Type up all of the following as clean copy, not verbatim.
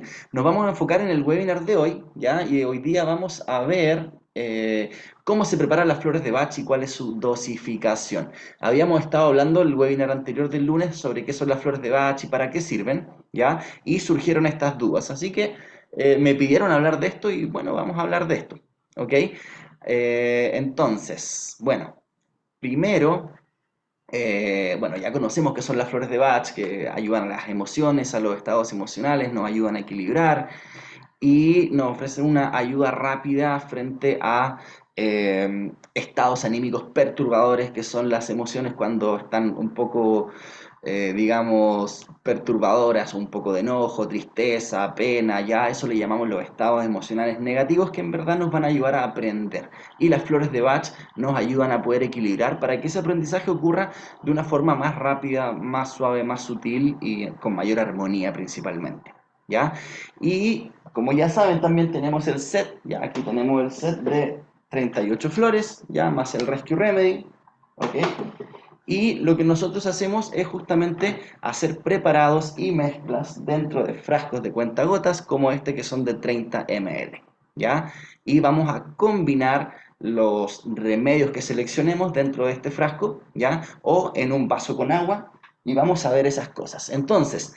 bien, nos vamos a enfocar en el webinar de hoy, ¿ya? Y hoy día vamos a ver cómo se preparan las flores de Bach y cuál es su dosificación. Habíamos estado hablando el webinar anterior del lunes sobre qué son las flores de Bach y para qué sirven, ¿ya? Y surgieron estas dudas, así que me pidieron hablar de esto y bueno, vamos a hablar de esto, ¿ok? Entonces, bueno, primero... bueno, ya conocemos qué son las flores de Bach, que ayudan a las emociones, a los estados emocionales, nos ayudan a equilibrar y nos ofrecen una ayuda rápida frente a estados anímicos perturbadores, que son las emociones cuando están un poco, digamos, perturbadoras, un poco de enojo, tristeza, pena, ya eso le llamamos los estados emocionales negativos que en verdad nos van a ayudar a aprender. Y las flores de Bach nos ayudan a poder equilibrar para que ese aprendizaje ocurra de una forma más rápida, más suave, más sutil y con mayor armonía principalmente. ¿Ya? Y como ya saben, también tenemos el set, ya aquí tenemos el set de 38 flores, ya más el Rescue Remedy, ¿ok? Y lo que nosotros hacemos es justamente hacer preparados y mezclas dentro de frascos de cuentagotas como este que son de 30 ml, ¿ya? Y vamos a combinar los remedios que seleccionemos dentro de este frasco, ¿ya? O en un vaso con agua y vamos a ver esas cosas. Entonces,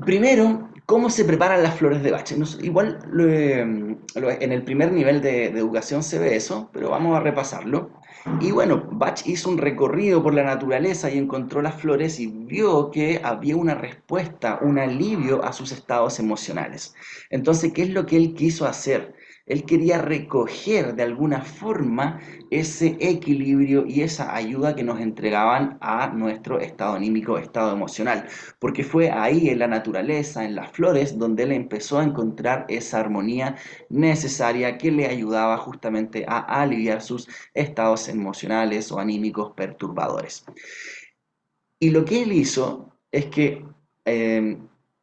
primero, ¿cómo se preparan las flores de Bach? Igual en el primer nivel de educación se ve eso, pero vamos a repasarlo. Y bueno, Bach hizo un recorrido por la naturaleza y encontró las flores y vio que había una respuesta, un alivio a sus estados emocionales. Entonces, ¿qué es lo que él quiso hacer? Él quería recoger de alguna forma ese equilibrio y esa ayuda que nos entregaban a nuestro estado anímico, estado emocional, porque fue ahí en la naturaleza, en las flores, donde él empezó a encontrar esa armonía necesaria que le ayudaba justamente a aliviar sus estados emocionales o anímicos perturbadores. Y lo que él hizo es que, eh,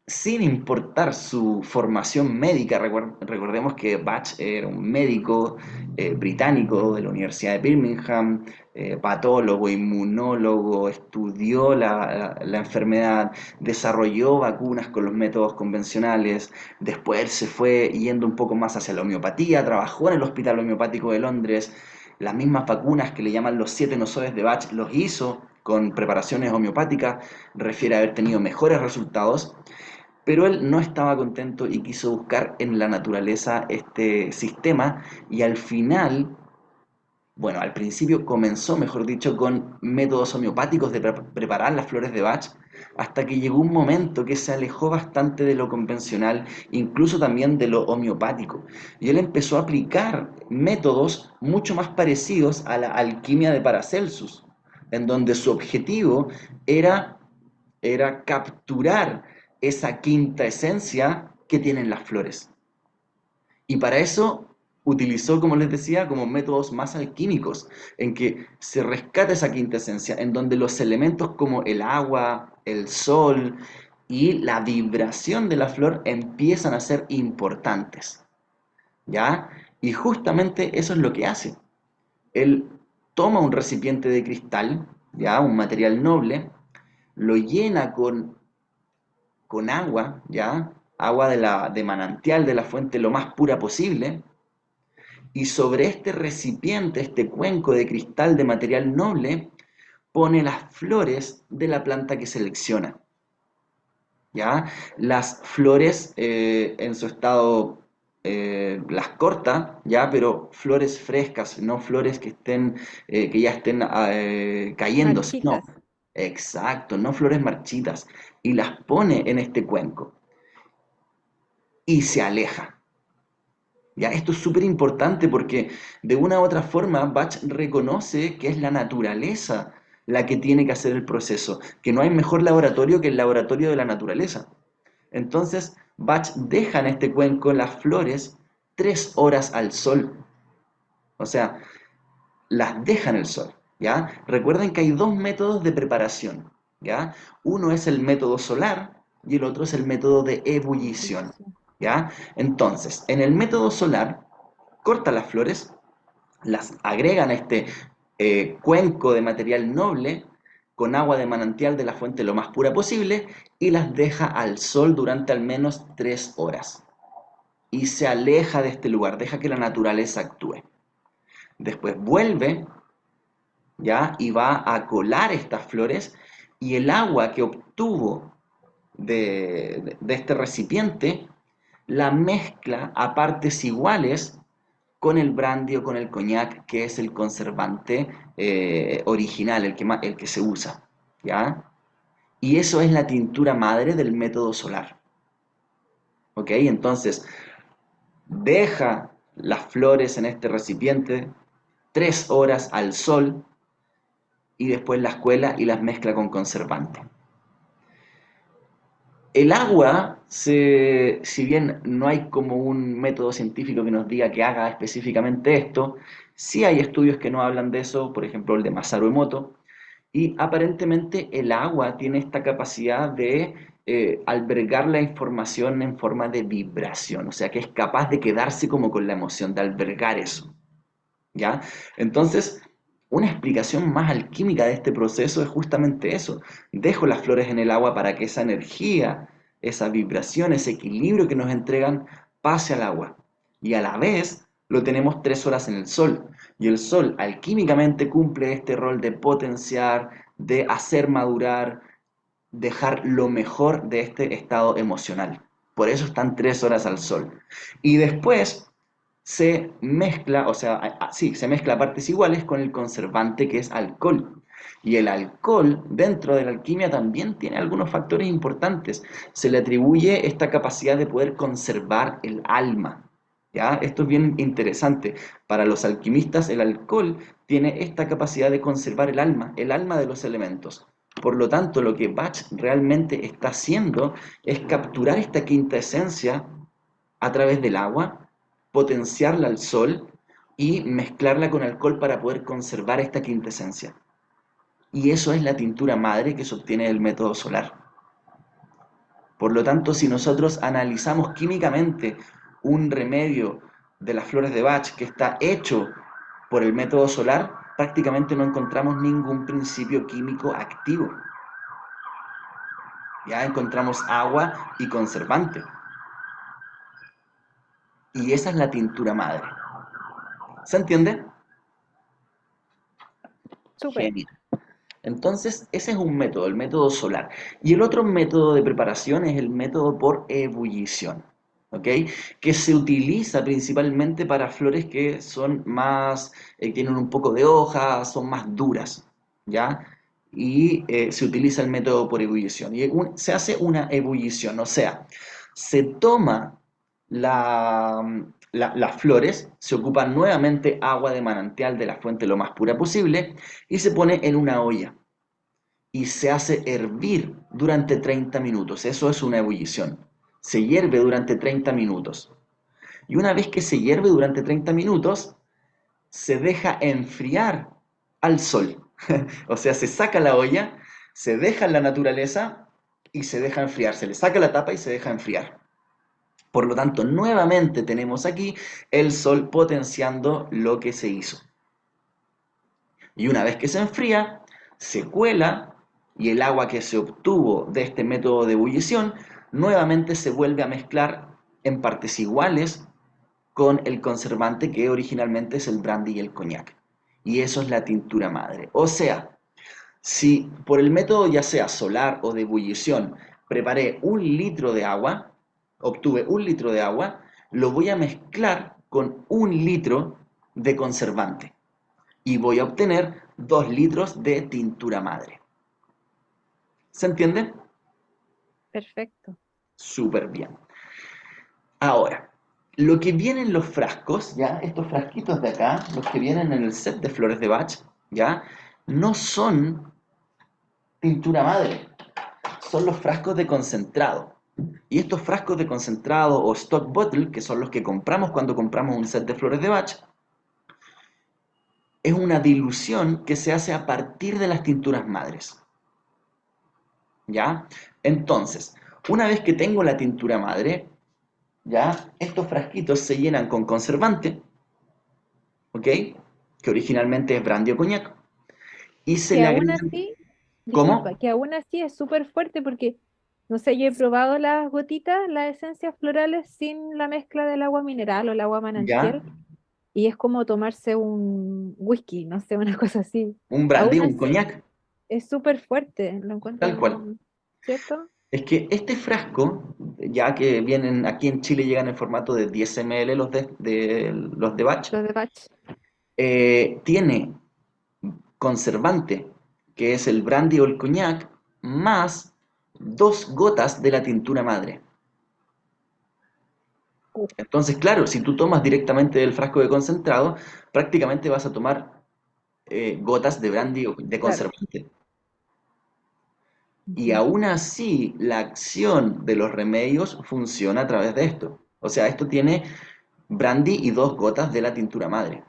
sin importar su formación médica, recordemos que Bach era un médico británico de la Universidad de Birmingham, patólogo, inmunólogo, estudió la enfermedad, desarrolló vacunas con los métodos convencionales, después él se fue yendo un poco más hacia la homeopatía, trabajó en el Hospital Homeopático de Londres, las mismas vacunas que le llaman los 7 nosores de Bach los hizo con preparaciones homeopáticas, refiere a haber tenido mejores resultados, pero él no estaba contento y quiso buscar en la naturaleza este sistema y al final, bueno, al principio comenzó, mejor dicho, con métodos homeopáticos de preparar las flores de Bach, hasta que llegó un momento que se alejó bastante de lo convencional, incluso también de lo homeopático. Y él empezó a aplicar métodos mucho más parecidos a la alquimia de Paracelsus, en donde su objetivo era, era capturar esa quinta esencia que tienen las flores. Y para eso utilizó, como les decía, como métodos más alquímicos, en que se rescata esa quinta esencia, en donde los elementos como el agua, el sol y la vibración de la flor empiezan a ser importantes, ¿ya? Y justamente eso es lo que hace. Él toma un recipiente de cristal, ¿ya? Un material noble, lo llena con agua, ¿ya? Agua de manantial, de la fuente lo más pura posible, y sobre este recipiente, este cuenco de cristal de material noble, pone las flores de la planta que selecciona. ¿Ya? Las flores en su estado las corta, ¿ya? Pero flores frescas, no flores que estén, que ya estén cayéndose, no. Marchitas. Exacto, no flores marchitas. Y las pone en este cuenco y se aleja. Ya, esto es súper importante porque de una u otra forma Bach reconoce que es la naturaleza la que tiene que hacer el proceso, que no hay mejor laboratorio que el laboratorio de la naturaleza. Entonces, Bach deja en este cuenco las flores 3 horas al sol, o sea, las deja en el sol, ¿ya? Recuerden que hay dos métodos de preparación, ¿ya? Uno es el método solar y el otro es el método de ebullición, Ebullición. ¿ya? Entonces, en el método solar, corta las flores, las agregan a este cuenco de material noble con agua de manantial de la fuente lo más pura posible y las deja al sol durante al menos 3 horas. Y se aleja de este lugar, deja que la naturaleza actúe. Después vuelve, ¿ya? Y va a colar estas flores y el agua que obtuvo de este recipiente la mezcla a partes iguales con el brandy o con el coñac, que es el conservante original, el que se usa, ¿ya? Y eso es la tintura madre del método solar, ¿ok? Entonces, deja las flores en este recipiente 3 horas al sol y después las cuela y las mezcla con conservante. El agua, si bien no hay como un método científico que nos diga que haga específicamente esto, sí hay estudios que no hablan de eso, por ejemplo el de Masaru Emoto, y aparentemente el agua tiene esta capacidad de albergar la información en forma de vibración, o sea que es capaz de quedarse como con la emoción, de albergar eso. ¿Ya? Entonces, una explicación más alquímica de este proceso es justamente eso. Dejo las flores en el agua para que esa energía, esa vibración, ese equilibrio que nos entregan pase al agua. Y a la vez lo tenemos 3 horas en el sol. Y el sol alquímicamente cumple este rol de potenciar, de hacer madurar, dejar lo mejor de este estado emocional. Por eso están 3 horas al sol. Y después se mezcla, o sea, sí, se mezcla a partes iguales con el conservante que es alcohol. Y el alcohol dentro de la alquimia también tiene algunos factores importantes. Se le atribuye esta capacidad de poder conservar el alma. ¿Ya? Esto es bien interesante. Para los alquimistas el alcohol tiene esta capacidad de conservar el alma de los elementos. Por lo tanto, lo que Bach realmente está haciendo es capturar esta quinta esencia a través del agua, potenciarla al sol y mezclarla con alcohol para poder conservar esta quinta esencia. Y eso es la tintura madre que se obtiene del método solar. Por lo tanto, si nosotros analizamos químicamente un remedio de las flores de Bach que está hecho por el método solar, prácticamente no encontramos ningún principio químico activo. Ya encontramos agua y conservante. Y esa es la tintura madre. ¿Se entiende? Súper. Genial. Entonces, ese es un método, el método solar. Y el otro método de preparación es el método por ebullición, ¿ok? Que se utiliza principalmente para flores que son más, tienen un poco de hoja, son más duras, ¿ya? Y se utiliza el método por ebullición. Y se hace una ebullición, o sea, se toma las flores, se ocupa nuevamente agua de manantial de la fuente lo más pura posible y se pone en una olla y se hace hervir durante 30 minutos. Eso es una ebullición. Se hierve durante 30 minutos. Y una vez que se hierve durante 30 minutos, se deja enfriar al sol. O sea, se saca la olla, se deja en la naturaleza y se deja enfriar. Se le saca la tapa y se deja enfriar. Por lo tanto, nuevamente tenemos aquí el sol potenciando lo que se hizo. Y una vez que se enfría, se cuela y el agua que se obtuvo de este método de ebullición nuevamente se vuelve a mezclar en partes iguales con el conservante que originalmente es el brandy y el coñac. Y eso es la tintura madre. O sea, si por el método ya sea solar o de ebullición preparé 1 litro de agua, obtuve 1 litro de agua, lo voy a mezclar con 1 litro de conservante y voy a obtener 2 litros de tintura madre. ¿Se entiende? Perfecto. Súper bien. Ahora, lo que viene en los frascos, ¿ya? Estos frasquitos de acá, los que vienen en el set de flores de Bach, ¿ya? No son tintura madre, son los frascos de concentrado. Y estos frascos de concentrado o stock bottle, que son los que compramos cuando compramos un set de flores de Bach, es una dilución que se hace a partir de las tinturas madres. ¿Ya? Entonces, una vez que tengo la tintura madre, ¿ya? Estos frasquitos se llenan con conservante, ¿ok? Que originalmente es brandy o coñac, y se Y le aún agregan... así, ¿Cómo? Disculpa, que aún así es súper fuerte porque, no sé, yo he probado las gotitas, las esencias florales sin la mezcla del agua mineral o el agua ¿Ya? manantial, y es como tomarse un whisky, no sé, una cosa así. Un brandy, Aún un así, coñac, es súper fuerte, lo tal cual. encuentro, ¿cierto? Es que este frasco, ya que vienen aquí en Chile, llegan en formato de 10 ml los de batch, Los de batch. tiene conservante, que es el brandy o el coñac, más 2 gotas de la tintura madre. Uh, Entonces, claro, si tú tomas directamente del frasco de concentrado, prácticamente vas a tomar gotas de brandy o de claro. conservante. Y Ujú. aún así, la acción de los remedios funciona a través de esto. O sea, esto tiene brandy y 2 gotas de la tintura madre.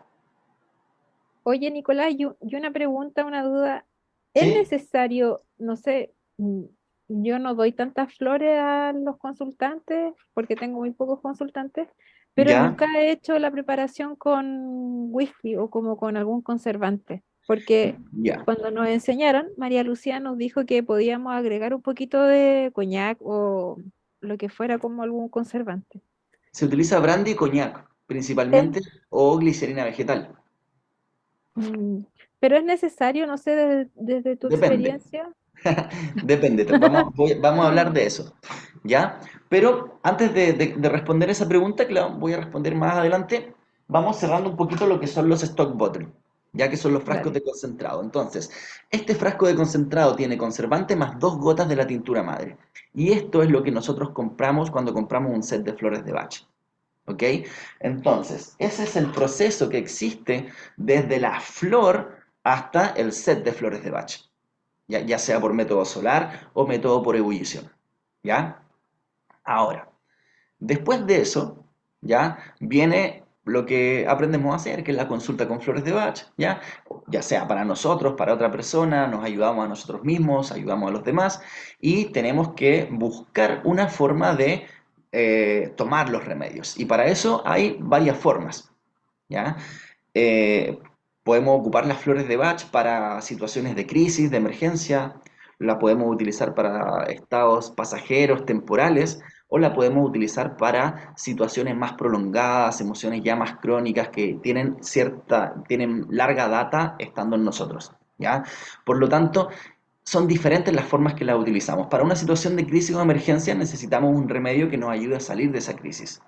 Oye, Nicolás, yo una pregunta, una duda. ¿Es ¿Sí? necesario, no sé, yo no doy tantas flores a los consultantes porque tengo muy pocos consultantes, pero ¿Ya? nunca he hecho la preparación con whisky o como con algún conservante? Porque Ya. cuando nos enseñaron, María Lucía nos dijo que podíamos agregar un poquito de coñac o lo que fuera como algún conservante. Se utiliza brandy y coñac, Es- principalmente, o glicerina vegetal. mm, pero es necesario, no sé, desde tu Depende. experiencia. Depende, vamos a hablar de eso, ¿ya? Pero antes de responder esa pregunta, que la voy a responder más adelante, vamos cerrando un poquito lo que son los stock bottle, ya que son los frascos Dale. de concentrado. Entonces, este frasco de concentrado tiene conservante más 2 gotas de la tintura madre. Y esto es lo que nosotros compramos cuando compramos un set de flores de Bach, ¿ok? Entonces, ese es el proceso que existe desde la flor hasta el set de flores de Bach, ya sea por método solar o método por ebullición, ¿ya? Ahora, después de eso, ¿ya? Viene lo que aprendemos a hacer, que es la consulta con flores de Bach, ¿ya? Ya sea para nosotros, para otra persona, nos ayudamos a nosotros mismos, ayudamos a los demás y tenemos que buscar una forma de tomar los remedios. Y para eso hay varias formas, ¿ya? Eh, Podemos ocupar las flores de Bach para situaciones de crisis, de emergencia, la podemos utilizar para estados pasajeros, temporales, o la podemos utilizar para situaciones más prolongadas, emociones ya más crónicas que tienen larga data estando en nosotros, ¿ya? Por lo tanto, son diferentes las formas que las utilizamos. Para una situación de crisis o emergencia necesitamos un remedio que nos ayude a salir de esa crisis.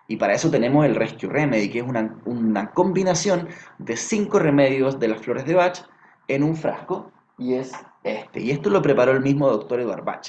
Y para eso tenemos el Rescue Remedy, que es una combinación de 5 remedios de las flores de Bach en un frasco, y es este. Y esto lo preparó el mismo doctor Edward Bach.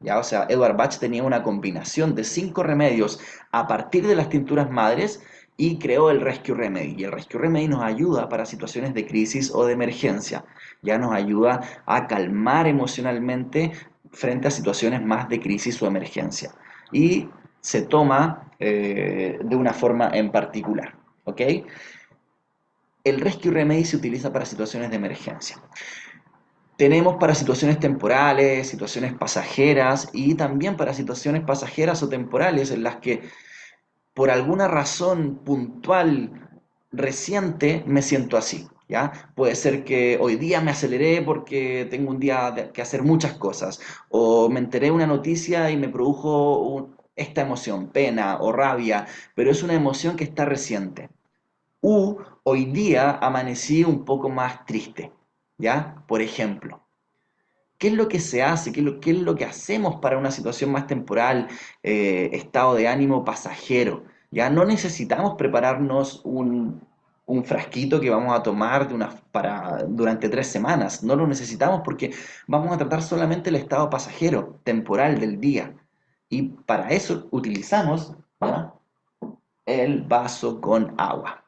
¿Ya? O sea, Edward Bach tenía una combinación de 5 remedios a partir de las tinturas madres y creó el Rescue Remedy. Y el Rescue Remedy nos ayuda para situaciones de crisis o de emergencia. Ya nos ayuda a calmar emocionalmente frente a situaciones más de crisis o emergencia. Y se toma de una forma en particular. ¿Ok? El Rescue Remedy se utiliza para situaciones de emergencia. Tenemos para situaciones temporales, situaciones pasajeras y también para situaciones pasajeras o temporales en las que por alguna razón puntual reciente me siento así, ¿ya? Puede ser que hoy día me aceleré porque tengo un día que hacer muchas cosas o me enteré de una noticia y me produjo esta emoción, pena o rabia, pero es una emoción que está reciente. Hoy día amanecí un poco más triste, ¿ya? Por ejemplo. ¿Qué es lo que se hace? ¿Qué es lo que hacemos para una situación más temporal, estado de ánimo pasajero? Ya no necesitamos prepararnos un frasquito que vamos a tomar durante 3 semanas. No lo necesitamos porque vamos a tratar solamente el estado pasajero, temporal del día. Y para eso utilizamos, ¿ya?, el vaso con agua.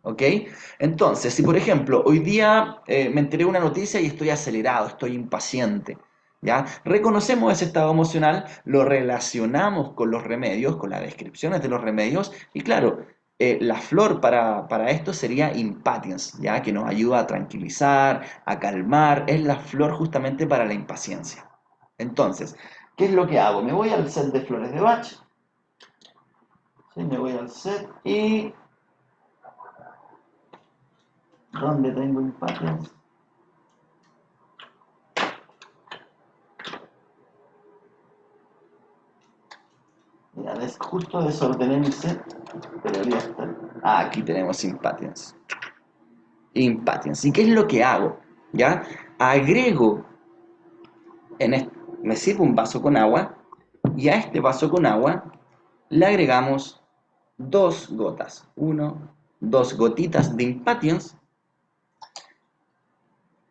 ¿Ok? Entonces, si por ejemplo hoy día me enteré de una noticia y estoy acelerado, estoy impaciente, ¿ya? Reconocemos ese estado emocional, lo relacionamos con los remedios, con las descripciones de los remedios, y claro, la flor para esto sería Impatiens, ¿ya? Que nos ayuda a tranquilizar, a calmar, es la flor justamente para la impaciencia. Entonces, ¿qué es lo que hago? Me voy al set de flores de Bach, ¿sí? Me voy al set y ¿dónde tengo Impatiens? justo desordené mi set, pero ya está. Ah, aquí tenemos Impatience. Impatience. ¿Y qué es lo que hago? ¿Ya? Agrego, me sirvo un vaso con agua y a este vaso con agua le agregamos dos gotas, dos gotitas de Impatience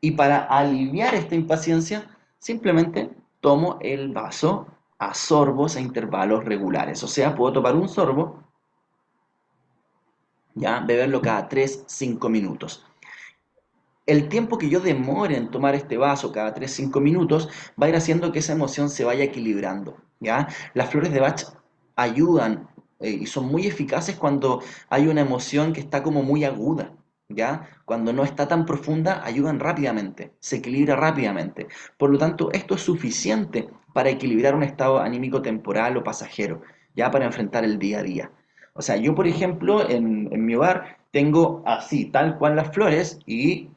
y para aliviar esta impaciencia simplemente tomo el vaso a sorbos a intervalos regulares. O sea, puedo tomar un sorbo, ya, beberlo cada 3 5 minutos. El tiempo que yo demore en tomar este vaso cada 3 5 minutos va a ir haciendo que esa emoción se vaya equilibrando, ¿ya? Las flores de Bach ayudan y son muy eficaces cuando hay una emoción que está como muy aguda, ¿ya? Cuando no está tan profunda, ayudan rápidamente, se equilibra rápidamente. Por lo tanto, esto es suficiente para equilibrar un estado anímico temporal o pasajero, ya para enfrentar el día a día. O sea, yo, por ejemplo, en mi hogar tengo así, tal cual las flores y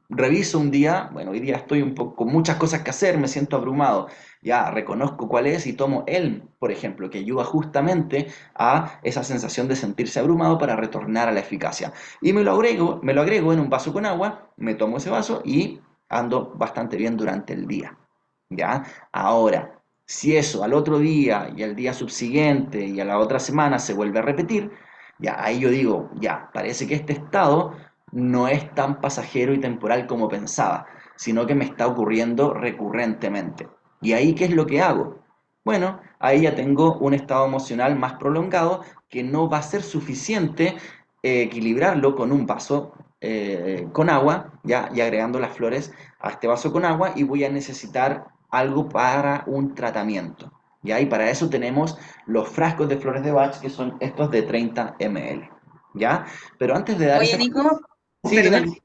reviso un día, bueno, hoy día estoy un poco con muchas cosas que hacer, me siento abrumado, ya reconozco cuál es y tomo Elm, por ejemplo, que ayuda justamente a esa sensación de sentirse abrumado para retornar a la eficacia. Y me lo agrego en un vaso con agua, me tomo ese vaso y ando bastante bien durante el día. ¿Ya? Ahora, si eso al otro día y al día subsiguiente y a la otra semana se vuelve a repetir, ya ahí yo digo, ya, parece que este estado no es tan pasajero y temporal como pensaba, sino que me está ocurriendo recurrentemente. ¿Y ahí qué es lo que hago? Bueno, ahí ya tengo un estado emocional más prolongado que no va a ser suficiente equilibrarlo con un vaso con agua, ya, y agregando las flores a este vaso con agua y voy a necesitar algo para un tratamiento. ¿Ya? Y para eso tenemos los frascos de flores de Bach, que son estos de 30 ml. ¿Ya? Pero antes de dar Oye, esa... Nico, Sí, dime. perdón.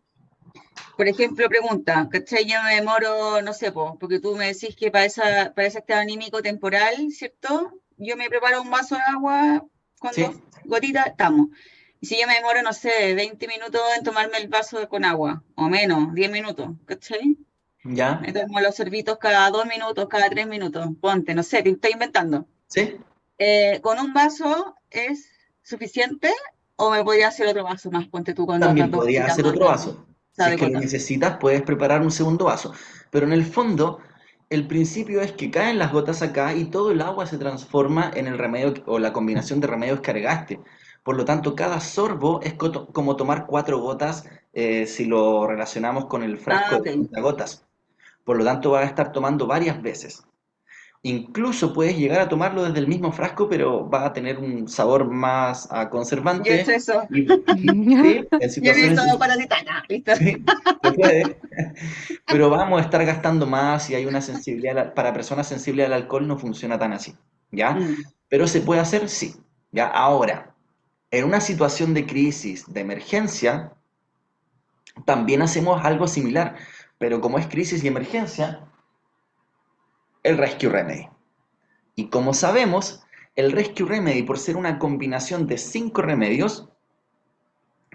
Por ejemplo, pregunta, ¿cachai? Yo me demoro, no sé, porque tú me decís que para ese estado anímico temporal, ¿cierto? Yo me preparo un vaso de agua con Sí, dos gotitas, estamos. Y si yo me demoro, no sé, 20 minutos en tomarme el vaso con agua, o menos, 10 minutos, ¿cachai? ya, Me tomo los sorbitos cada 2 minutos, cada 3 minutos, ponte, no sé, te estoy inventando. sí. ¿Con un vaso es suficiente o me podría hacer otro vaso más? Ponte tú con otras También dos podrías gotitas hacer más otro de agua, o vaso. Si sea, es de que lo gotas. necesitas, puedes preparar un segundo vaso. Pero en el fondo, el principio es que caen las gotas acá y todo el agua se transforma en el remedio o la combinación de remedios que agregaste. Por lo tanto, cada sorbo es como tomar 4 gotas si lo relacionamos con el Ah, frasco de ok. 30 gotas. Por lo tanto, vas a estar tomando varias veces. Incluso puedes llegar a tomarlo desde el mismo frasco, pero va a tener un sabor más Yo he conservante. hecho eso. Sí, en Yo he situaciones... visto para titana, ¿listo? Sí, se puede, pero vamos a estar gastando más y hay una sensibilidad, para personas sensibles al alcohol no funciona tan así, ¿ya? Mm. Pero se puede hacer, sí, ¿ya? Ahora, en una situación de crisis, de emergencia, también hacemos algo similar, pero como es crisis y emergencia, el Rescue Remedy. Y como sabemos, el Rescue Remedy, por ser una combinación de 5 remedios,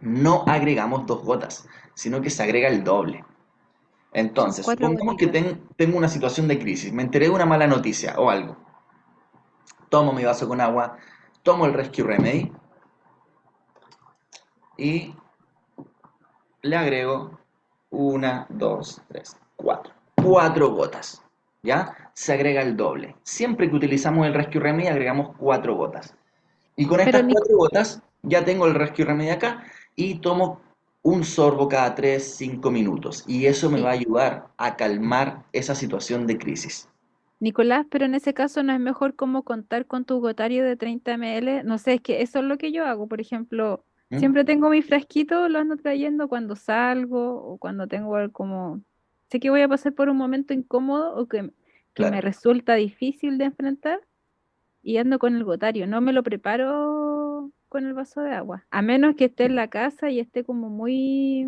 no agregamos 2 gotas, sino que se agrega el doble. Son Entonces, cuatro supongamos que gotitas. tengo una situación de crisis, me enteré de una mala noticia o algo. Tomo mi vaso con agua, tomo el Rescue Remedy y le agrego una, dos, tres, cuatro. 4 gotas. ¿Ya? Se agrega el doble. Siempre que utilizamos el Rescue Remedy agregamos 4 gotas. Y con Pero estas Nico, 4 gotas ya tengo el Rescue Remedy acá y tomo un sorbo cada 3 5 minutos. Y eso me va a Ni- ayudar a calmar esa situación de crisis. Nicolás, pero en ese caso no es mejor como contar con tu gotario de 30 ml. No sé, es que eso es lo que yo hago. Por ejemplo, ¿Mm? siempre tengo mi frasquito, lo ando trayendo cuando salgo o cuando tengo como... Sé que voy a pasar por un momento incómodo o que me Claro. resulta difícil de enfrentar y ando con el gotario. No me lo preparo con el vaso de agua. A menos que esté en la casa y esté como muy,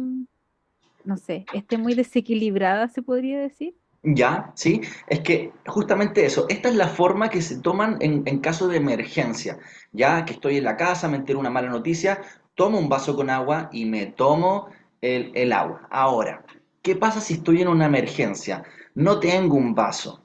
no sé, esté muy desequilibrada, se podría decir. Ya, sí, es que justamente eso, esta es la forma que se toman en caso de emergencia. Ya que estoy en la casa, me entero una mala noticia, tomo un vaso con agua y me tomo el agua. Ahora, ¿qué pasa si estoy en una emergencia? No tengo un vaso,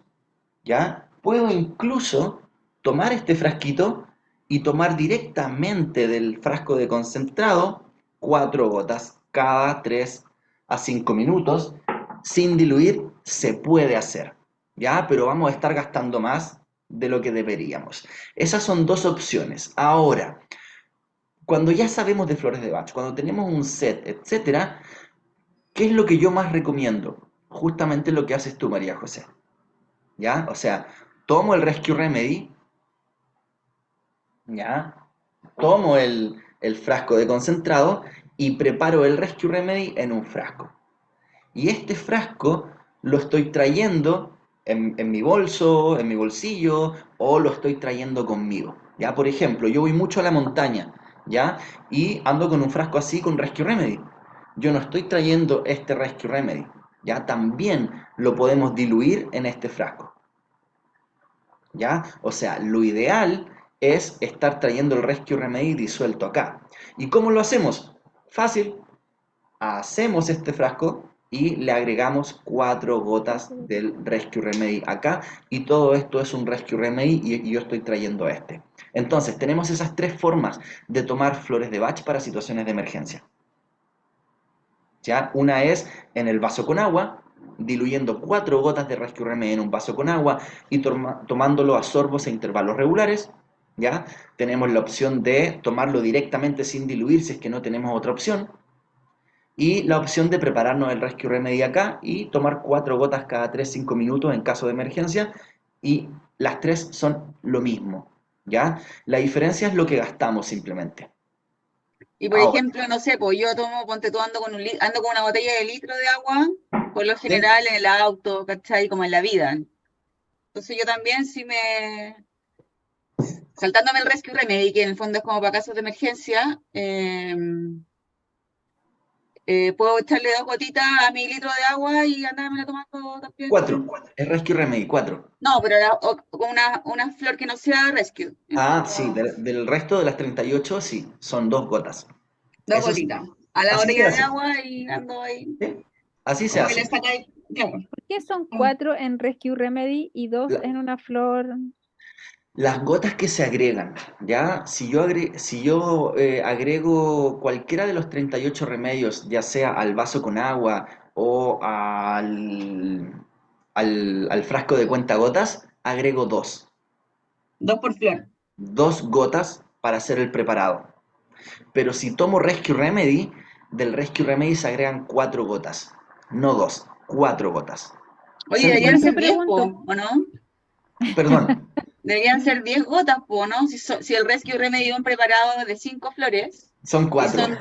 ¿ya? Puedo incluso tomar este frasquito y tomar directamente del frasco de concentrado 4 gotas cada 3 a 5 minutos, sin diluir, se puede hacer, ¿ya? Pero vamos a estar gastando más de lo que deberíamos. Esas son dos opciones. Ahora, cuando ya sabemos de flores de Bach, cuando tenemos un set, etcétera, ¿qué es lo que yo más recomiendo? Justamente lo que haces tú, María José, ¿ya? O sea, tomo el Rescue Remedy, ¿ya? Tomo el frasco de concentrado y preparo el Rescue Remedy en un frasco. Y este frasco lo estoy trayendo en mi bolso, en mi bolsillo, o lo estoy trayendo conmigo. ¿Ya? Por ejemplo, yo voy mucho a la montaña, ¿ya? Y ando con un frasco así con Rescue Remedy. Yo no estoy trayendo este Rescue Remedy, ¿ya? También lo podemos diluir en este frasco, ¿ya? O sea, lo ideal es estar trayendo el Rescue Remedy disuelto acá. ¿Y cómo lo hacemos? Fácil. Hacemos este frasco y le agregamos 4 gotas del Rescue Remedy acá, y todo esto es un Rescue Remedy y yo estoy trayendo este. Entonces, tenemos esas tres formas de tomar flores de Bach para situaciones de emergencia. ¿Ya? Una es en el vaso con agua, diluyendo 4 gotas de Rescue Remedy en un vaso con agua y tomándolo a sorbos e intervalos regulares. ¿Ya? Tenemos la opción de tomarlo directamente sin diluir si es que no tenemos otra opción. Y la opción de prepararnos el Rescue Remedy acá y tomar 4 gotas cada 3-5 minutos en caso de emergencia. Y las tres son lo mismo, ¿ya? La diferencia es lo que gastamos simplemente. Y por Ahora, ejemplo, no sé, pues yo tomo, ponte tú, ando con una botella de litro de agua, por lo ¿sí? general en el auto, ¿cachai? Como en la vida. Entonces yo también saltándome el Rescue Remedy, que en el fondo es como para casos de emergencia, puedo echarle 2 gotitas a mi litro de agua y andármela tomando también. 4, el Rescue Remedy, 4. No, pero con una flor que no sea Rescue. Ah, sí, del resto de las 38, sí, son 2 gotas. Dos Eso sí, gotitas a la así se botella de hace, agua y ando ahí. ¿sí? Así se Como que le hace. sacáis, claro. ¿Por qué son 4 en Rescue Remedy y 2 La- en una flor? Las gotas que se agregan, ¿ya? Si yo agrego cualquiera de los 38 remedios, ya sea al vaso con agua o al frasco de cuentagotas, agrego dos. 2 por flor. 2 gotas para hacer el preparado. Pero si tomo Rescue Remedy, del Rescue Remedy se agregan 4 gotas. No dos, 4 gotas. Oye, ¿Se Por deberían entiende? eso ser 10, pregunto. ¿o no? Perdón. Deberían ser 10 gotas, ¿no? Si el Rescue Remedy es un preparado de 5 flores Son y 4. son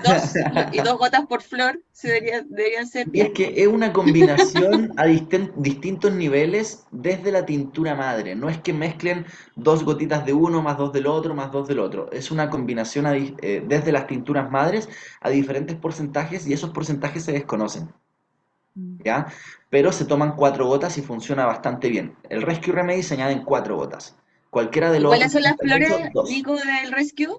2 gotas por flor, deberían ser Y es 10. que es una combinación a distintos niveles desde la tintura madre. No es que mezclen 2 gotitas de uno más 2 del otro más 2 del otro. Es una combinación desde las tinturas madres a diferentes porcentajes, y esos porcentajes se desconocen, Mm. ¿ya? Pero se toman 4 gotas y funciona bastante bien. El Rescue Remedy se añaden 4 gotas. Cualquiera de ¿Y los otros cuáles son las 38, flores, 2. Nico, del Rescue?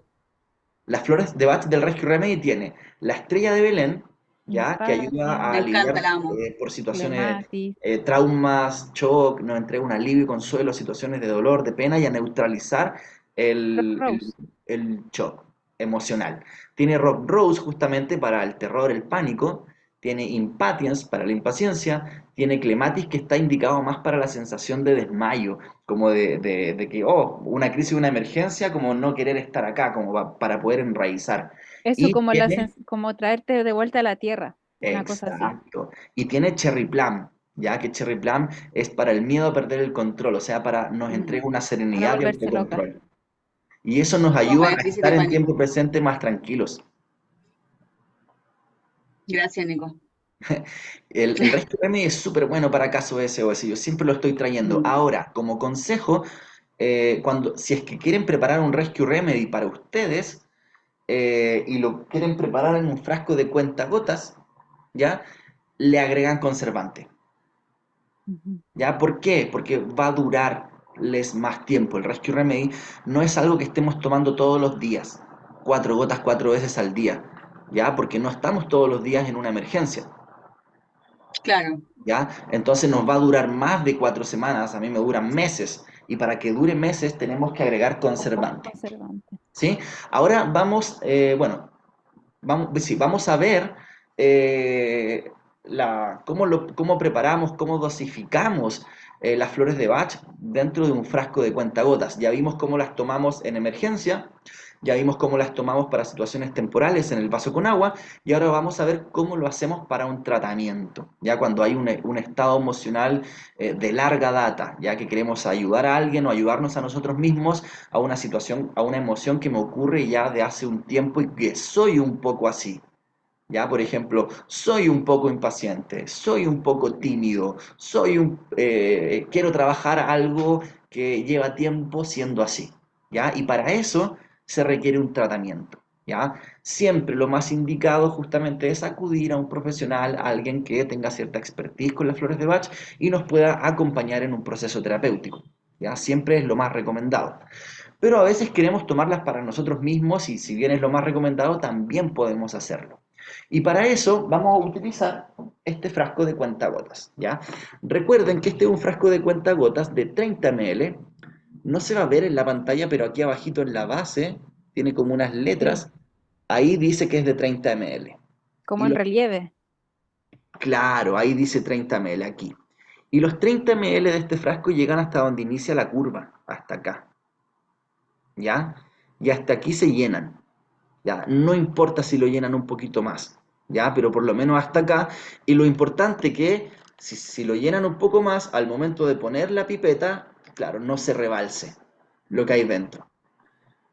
Las flores de Bach del Rescue Remedy tiene la estrella de Belén, ya, que ayuda Simpatia, a Me encanta, aliviar la amo. por situaciones, clematis, traumas, shock, nos entrega un alivio y consuelo, situaciones de dolor, de pena, y a neutralizar Rock el, el, Rose. el shock emocional. Tiene Rock Rose justamente para el terror, el pánico. Tiene Impatience para la impaciencia. Tiene Clematis, que está indicado más para la sensación de desmayo, como de que, oh, una crisis, una emergencia, como no querer estar acá, como para poder enraizar. Eso Y como tiene, como traerte de vuelta a la tierra, una cosa así. exacto, y tiene Cherry Plum, ya que Cherry Plum es para el miedo a perder el control, o sea, nos entrega una A no serenidad y volverse loca. autocontrol. Y eso nos Como ayuda en a crisis de estar en pánico. tiempo presente más tranquilos. Gracias, Nico. El Rescue Remedy es súper bueno para casos SOS, yo siempre lo estoy trayendo. Ahora, como consejo, si es que quieren preparar un Rescue Remedy para ustedes, y lo quieren preparar en un frasco de cuentagotas, ¿ya? Le agregan conservante. Ujú. ¿Ya? ¿Por qué? Porque va a durarles más tiempo. El Rescue Remedy no es algo que estemos tomando todos los días, 4 gotas 4 veces al día, ¿ya? Porque no estamos todos los días en una emergencia. Claro. ¿Ya? Entonces nos va a durar más de 4 semanas, a mí me duran meses. Y para que dure meses tenemos que agregar conservante. Conservante. ¿Sí? Ahora vamos, bueno, sí, vamos a ver cómo preparamos, cómo dosificamos las flores de Bach dentro de un frasco de cuentagotas. Ya vimos cómo las tomamos en emergencia, ya vimos cómo las tomamos para situaciones temporales en el vaso con agua, y ahora vamos a ver cómo lo hacemos para un tratamiento, ya cuando hay un estado emocional de larga data, ya que queremos ayudar a alguien o ayudarnos a nosotros mismos a una situación, a una emoción que me ocurre ya de hace un tiempo y que soy un poco así. Ya, por ejemplo, soy un poco impaciente, soy un poco tímido, quiero trabajar algo que lleva tiempo siendo así. ¿Ya? Y para eso se requiere un tratamiento. ¿Ya? Siempre lo más indicado justamente es acudir a un profesional, a alguien que tenga cierta expertise con las flores de Bach y nos pueda acompañar en un proceso terapéutico. ¿Ya? Siempre es lo más recomendado. Pero a veces queremos tomarlas para nosotros mismos y si bien es lo más recomendado, también podemos hacerlo. Y para eso vamos a utilizar este frasco de cuentagotas, ¿ya? Recuerden que este es un frasco de cuentagotas de 30 ml. No se va a ver en la pantalla, pero aquí abajito en la base tiene como unas Sí, letras. Ahí dice que es de 30 ml. como Y en los, relieve. claro, ahí dice 30 ml aquí. Y los 30 ml de este frasco llegan hasta donde inicia la curva, hasta acá, ¿ya? Y hasta aquí se llenan. Ya, no importa si lo llenan un poquito más, ya, pero por lo menos hasta acá. Y lo importante que si lo llenan un poco más, al momento de poner la pipeta, claro, no se rebalse lo que hay dentro.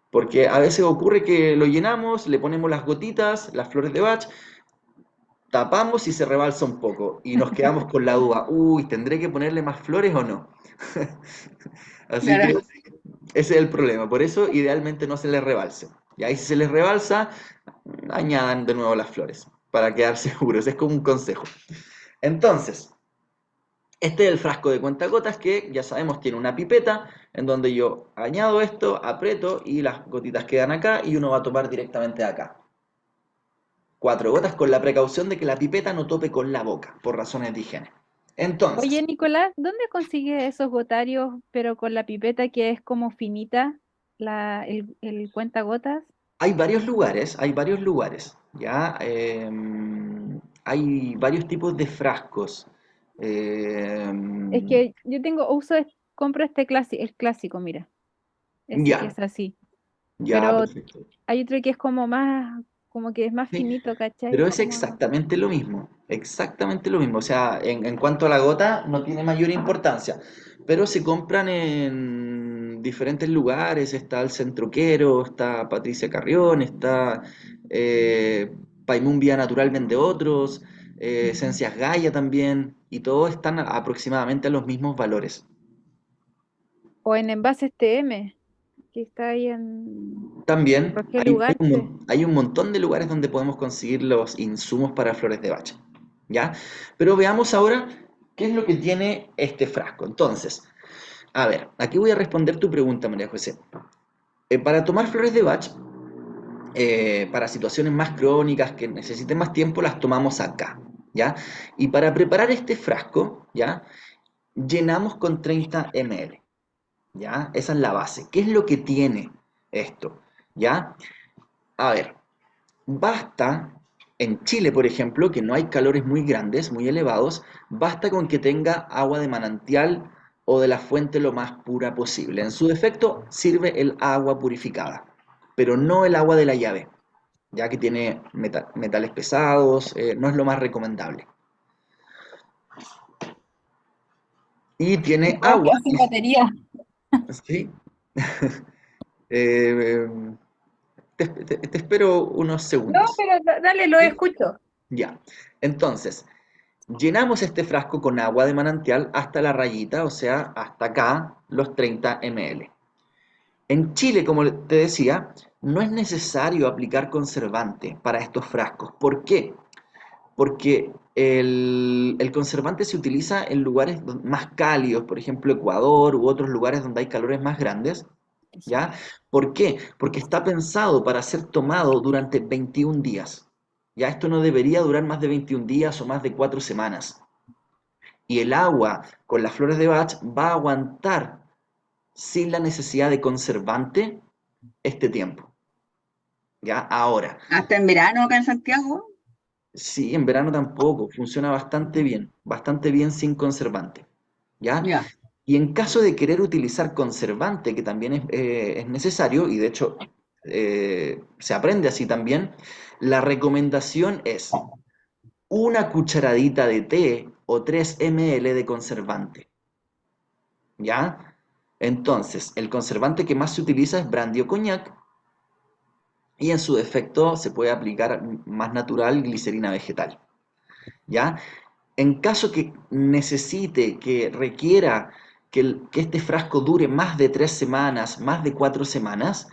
Porque a veces ocurre que lo llenamos, le ponemos las gotitas, las flores de Bach, tapamos y se rebalsa un poco. Y nos quedamos con la duda, uy, ¿tendré que ponerle más flores o no? Así que Claro. ese es el problema. Por eso, idealmente no se les rebalse. Y ahí si se les rebalsa, añadan de nuevo las flores para quedar seguros. Es como un consejo. Entonces, este es el frasco de cuentagotas que ya sabemos tiene una pipeta en donde yo añado esto, aprieto y las gotitas quedan acá y uno va a tomar directamente acá. 4 gotas con la precaución de que la pipeta no tope con la boca por razones de higiene. Oye, Entonces, Nicolás, ¿dónde consigues esos gotarios, pero con la pipeta que es como finita, el cuentagotas? hay varios lugares, ¿ya? Hay varios tipos de frascos. Es que yo compro este clásico, el clásico, mira, ese que Ya, es así. ya, Pero perfecto. hay otro que es como más, como que es más Sí, finito, ¿cachai? pero es Como, exactamente lo mismo, exactamente lo mismo. O sea, en cuanto a la gota, no tiene mayor importancia, pero se compran en diferentes lugares. Está el Centroquero, está Patricia Carrión, está Paimún Vía Natural vende otros, Esencias Gaia también, y todos están aproximadamente a los mismos valores. o en envases TM, que está ahí en También Rogelio Ugarte. hay un montón de lugares donde podemos conseguir los insumos para flores de bacha, ¿ya? Pero veamos ahora qué es lo que tiene este frasco. Entonces, a ver, aquí voy a responder tu pregunta, María José. Para tomar flores de Bach, para situaciones más crónicas que necesiten más tiempo, las tomamos acá, ¿ya? Y para preparar este frasco, ¿ya? Llenamos con 30 ml, ¿ya? Esa es la base. ¿Qué es lo que tiene esto? ¿Ya? A ver, basta, en Chile, por ejemplo, que no hay calores muy grandes, muy elevados, basta con que tenga agua de manantial o de la fuente lo más pura posible. En su defecto, sirve el agua purificada, pero no el agua de la llave, ya que tiene metales pesados, no es lo más recomendable. Y tiene Tengo agua, que sin batería. ¿sí? Eh, te espero unos No, segundos. pero dale, lo ¿Sí? escucho. Ya. Entonces, llenamos este frasco con agua de manantial hasta la rayita, o sea, hasta acá, los 30 ml. En Chile, como te decía, no es necesario aplicar conservante para estos frascos. ¿Por qué? Porque el conservante se utiliza en lugares más cálidos, por ejemplo, Ecuador u otros lugares donde hay calores más grandes. ¿Ya? ¿Por qué? Porque está pensado para ser tomado durante 21 días. Ya esto no debería durar más de 21 días o más de 4 semanas. Y el agua con las flores de Bach va a aguantar sin la necesidad de conservante este tiempo. ¿Ya? Ahora, Hasta en verano acá en Santiago. sí, en verano tampoco, funciona bastante bien sin conservante. ¿Ya? Ya. Y en caso de querer utilizar conservante, que también es necesario, y de hecho se aprende así también, la recomendación es una cucharadita de té o 3 ml de conservante. ¿Ya? Entonces, el conservante que más se utiliza es brandy o coñac, y en su defecto se puede aplicar más natural glicerina vegetal. ¿Ya? En caso que necesite, que requiera que este frasco dure más de 3 semanas, más de 4 semanas,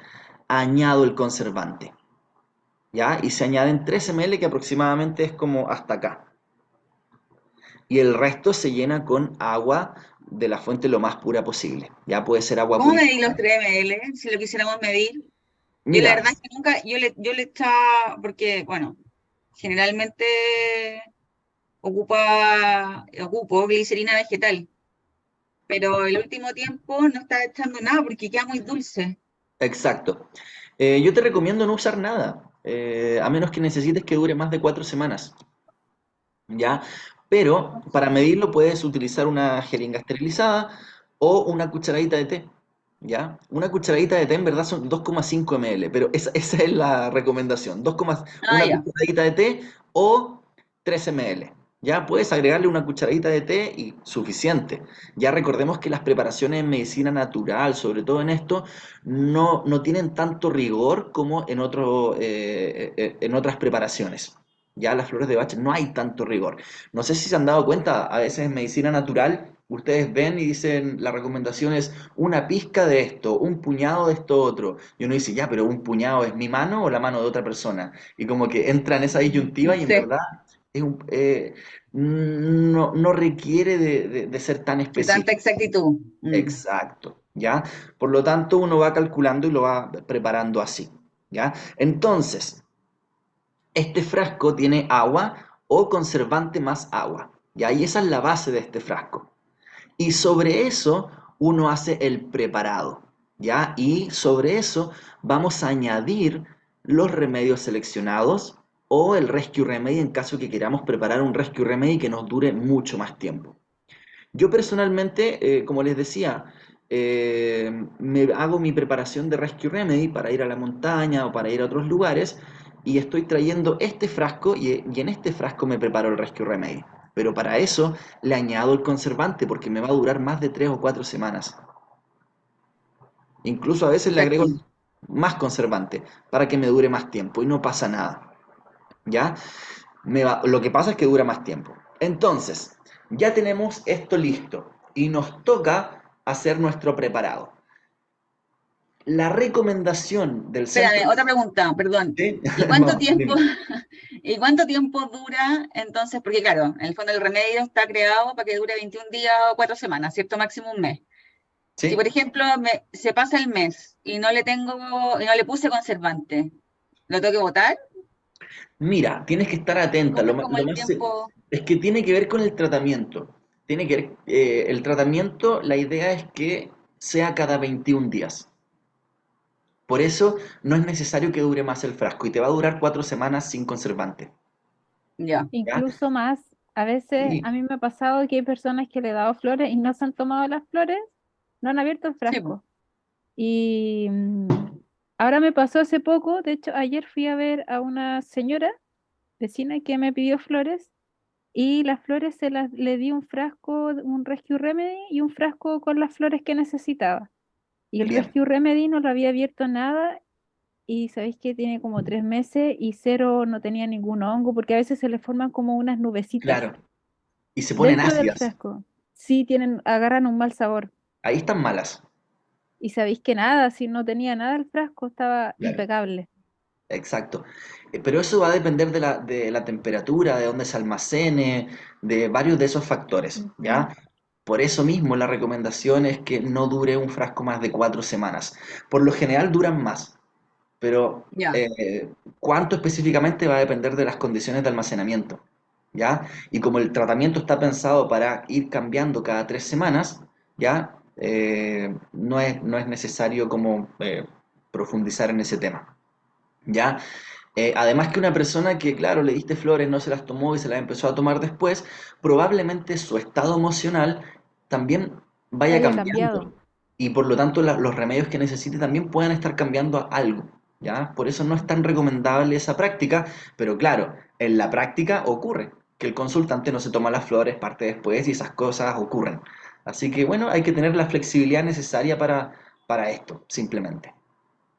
añado el conservante. ¿Ya? Y se añaden 3 ml, que aproximadamente es como hasta acá. Y el resto se llena con agua de la fuente lo más pura posible. Ya puede ser agua ¿Cómo medir los purificada. 3 ml? Si lo quisiéramos medir. Yo la Mira, verdad es que nunca, yo le echaba, porque, bueno, generalmente ocupo glicerina vegetal, pero el último tiempo no estaba echando nada porque queda muy dulce. exacto. Yo te recomiendo no usar nada, a menos que necesites que dure más de 4 semanas. ¿Ya? Pero para medirlo puedes utilizar una jeringa esterilizada o una cucharadita de té, ¿ya? Una cucharadita de té en verdad son 2,5 ml, pero esa es la recomendación, Ah, una ya. cucharadita de té o 3 ml, ¿ya? Puedes agregarle una cucharadita de té y suficiente. Ya recordemos que las preparaciones en medicina natural, sobre todo en esto, no tienen tanto rigor como en otras preparaciones. Ya las flores de Bach no hay tanto rigor. No sé si se han dado cuenta, a veces en medicina natural ustedes ven y dicen la recomendación es una pizca de esto, un puñado de esto otro. Y uno dice, ya, pero un puñado es mi mano o la mano de otra persona. Y como que entra en esa disyuntiva y en Sí, verdad no requiere de ser tan de tanta específico. exactitud. Mm. Exacto, ¿ya? Por lo tanto, uno va calculando y lo va preparando así, ¿ya? Entonces, este frasco tiene agua o conservante más agua. ¿Ya? Y esa es la base de este frasco. Y sobre eso uno hace el preparado. ¿Ya? Y sobre eso vamos a añadir los remedios seleccionados o el Rescue Remedy en caso que queramos preparar un Rescue Remedy que nos dure mucho más tiempo. Yo personalmente, como les decía, me hago mi preparación de Rescue Remedy para ir a la montaña o para ir a otros lugares y estoy trayendo este frasco y en este frasco me preparo el Rescue Remedy. Pero para eso le añado el conservante porque me va a durar más de 3 o 4 semanas. Incluso a veces le agrego Exacto. más conservante para que me dure más tiempo y no pasa nada. ¿Ya? Lo que pasa es que dura más tiempo. Entonces, ya tenemos esto listo y nos toca hacer nuestro preparado. La recomendación del centro... Espérame, otra pregunta, perdón. ¿Sí? ¿Y cuánto Vamos, tiempo, dime. y cuánto tiempo dura entonces? Porque claro, en el fondo el remedio está creado para que dure 21 días o 4 semanas, ¿cierto? Máximo un mes. Si por ¿Sí? ejemplo se pasa el mes y y no le puse conservante, ¿lo tengo que botar? Mira, tienes que estar atenta. ¿Cómo es como el tiempo? Es que tiene que ver con el tratamiento. Tiene que ver, el tratamiento, la idea es que sea cada 21 días. Por eso no es necesario que dure más el frasco y te va a durar 4 semanas sin conservante. Ya. ¿Ya? Incluso más, a veces Sí, a mí me ha pasado que hay personas que le he dado flores y no se han tomado las flores, no han abierto el Sí, po. frasco. Y ahora me pasó hace poco, de hecho ayer fui a ver a una señora vecina que me pidió flores y las flores le di un frasco, un Rescue Remedy y un frasco con las flores que necesitaba. Y el bien, Rescue Remedy no lo había abierto nada y sabéis que tiene como 3 meses y cero, no tenía ningún hongo porque a veces se le forman como unas nubecitas claro. Y se ponen dentro del ácidas. frasco. Sí, agarran un mal sabor. Ahí están malas. Y sabéis que nada, si no tenía nada el frasco, estaba Claro, impecable. exacto. Pero eso va a depender de la temperatura, de dónde se almacene, de varios de esos factores, Ujú. ¿ya? Por eso mismo la recomendación es que no dure un frasco más de 4 semanas. Por lo general duran más, pero Ya. cuánto específicamente va a depender de las condiciones de almacenamiento, ¿ya? Y como el tratamiento está pensado para ir cambiando cada 3 semanas, ¿ya? no es necesario como profundizar en ese tema. ¿Ya? Además que una persona que, claro, le diste flores, no se las tomó y se las empezó a tomar después, probablemente su estado emocional también vaya Haya cambiando. cambiado. Y por lo tanto los remedios que necesite también puedan estar cambiando a algo. ¿Ya? Por eso no es tan recomendable esa práctica, pero claro, en la práctica ocurre que el consultante no se toma las flores, parte después y esas cosas ocurren. Así que bueno, hay que tener la flexibilidad necesaria para esto, simplemente.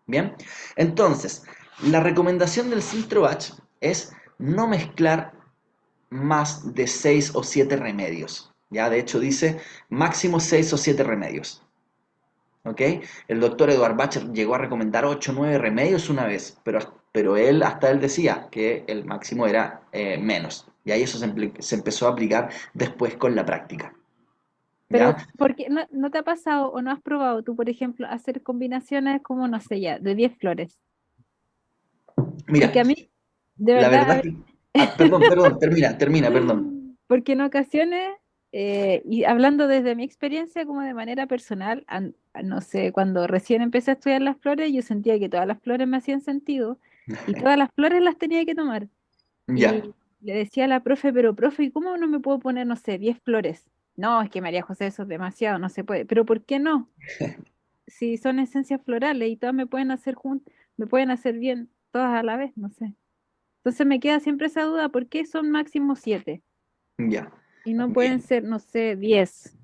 Bien, entonces, la recomendación del Ciltro Batch es no mezclar más de 6 o 7 remedios. Ya, de hecho dice máximo 6 o 7 remedios. ¿Ok? El doctor Edward Bacher llegó a recomendar 8 o 9 remedios una vez, pero hasta él decía que el máximo era menos. Y ahí eso se empezó a aplicar después con la práctica. Pero, ¿Ya? ¿por qué no te ha pasado o no has probado tú, por ejemplo, hacer combinaciones como, no sé, ya, de 10 flores? Porque Mira, a mí, de la verdad, a verdad ver, que... perdón, termina, perdón. porque en ocasiones, y hablando desde mi experiencia como de manera personal, no sé, cuando recién empecé a estudiar las flores, yo sentía que todas las flores me hacían sentido y todas las flores las tenía que tomar. Ya, Y le decía a la profe, pero profe, ¿y cómo no me puedo poner, no sé, 10 flores? No, es que María José, eso es demasiado, no se puede. Pero ¿por qué no? Si son esencias florales y todas me pueden hacer me pueden hacer bien todas a la vez, no sé. Entonces me queda siempre esa duda, ¿por qué son máximo 7? ya. Y no pueden Bien. ser, no sé, 10.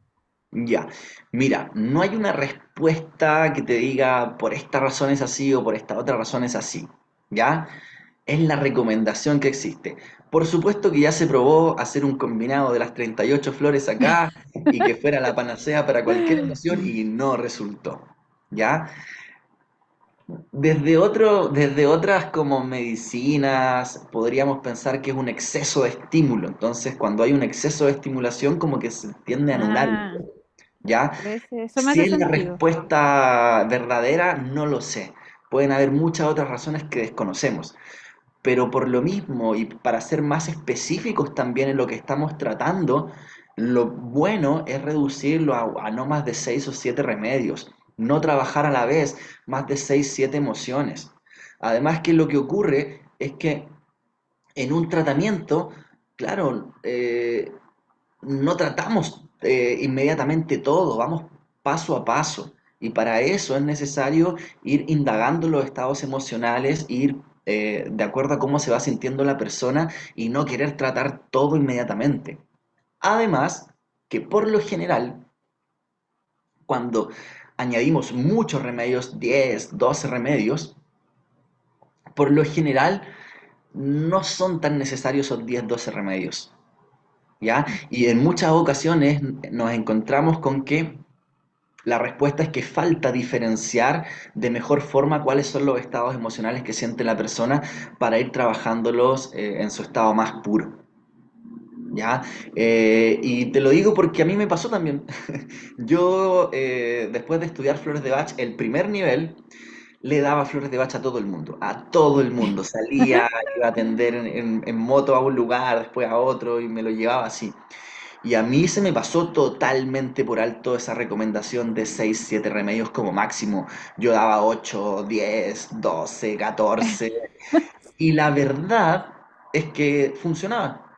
Ya, mira, no hay una respuesta que te diga por esta razón es así o por esta otra razón es así, ¿ya? Es la recomendación que existe. Por supuesto que ya se probó hacer un combinado de las 38 flores acá y que fuera la panacea para cualquier emoción y no resultó, ¿ya? Desde otras como medicinas podríamos pensar que es un exceso de estímulo, entonces cuando hay un exceso de estimulación como que se tiende a anular, Ah, ¿ya? eso me Si hace es la sentido. respuesta verdadera, no lo sé. Pueden haber muchas otras razones que desconocemos. Pero por lo mismo, y para ser más específicos también en lo que estamos tratando, lo bueno es reducirlo a no más de 6 o 7 remedios. No trabajar a la vez más de 6 7 emociones. Además que lo que ocurre es que en un tratamiento, claro, no tratamos inmediatamente todo, vamos paso a paso. Y para eso es necesario ir indagando los estados emocionales, ir de acuerdo a cómo se va sintiendo la persona y no querer tratar todo inmediatamente. Además, que por lo general, cuando añadimos muchos remedios, 10 12 remedios, por lo general no son tan necesarios esos 10 12 remedios. ¿Ya? Y en muchas ocasiones nos encontramos con que la respuesta es que falta diferenciar de mejor forma cuáles son los estados emocionales que siente la persona para ir trabajándolos en su estado más puro. ¿Ya? Y te lo digo porque a mí me pasó también. Yo, después de estudiar flores de Bach, el primer nivel, le daba flores de Bach a todo el mundo, a todo el mundo. Salía, iba a atender en moto a un lugar, después a otro, y me lo llevaba así. Y a mí se me pasó totalmente por alto esa recomendación de 6 7 remedios como máximo. Yo daba 8 10 12 14 y la verdad es que funcionaba,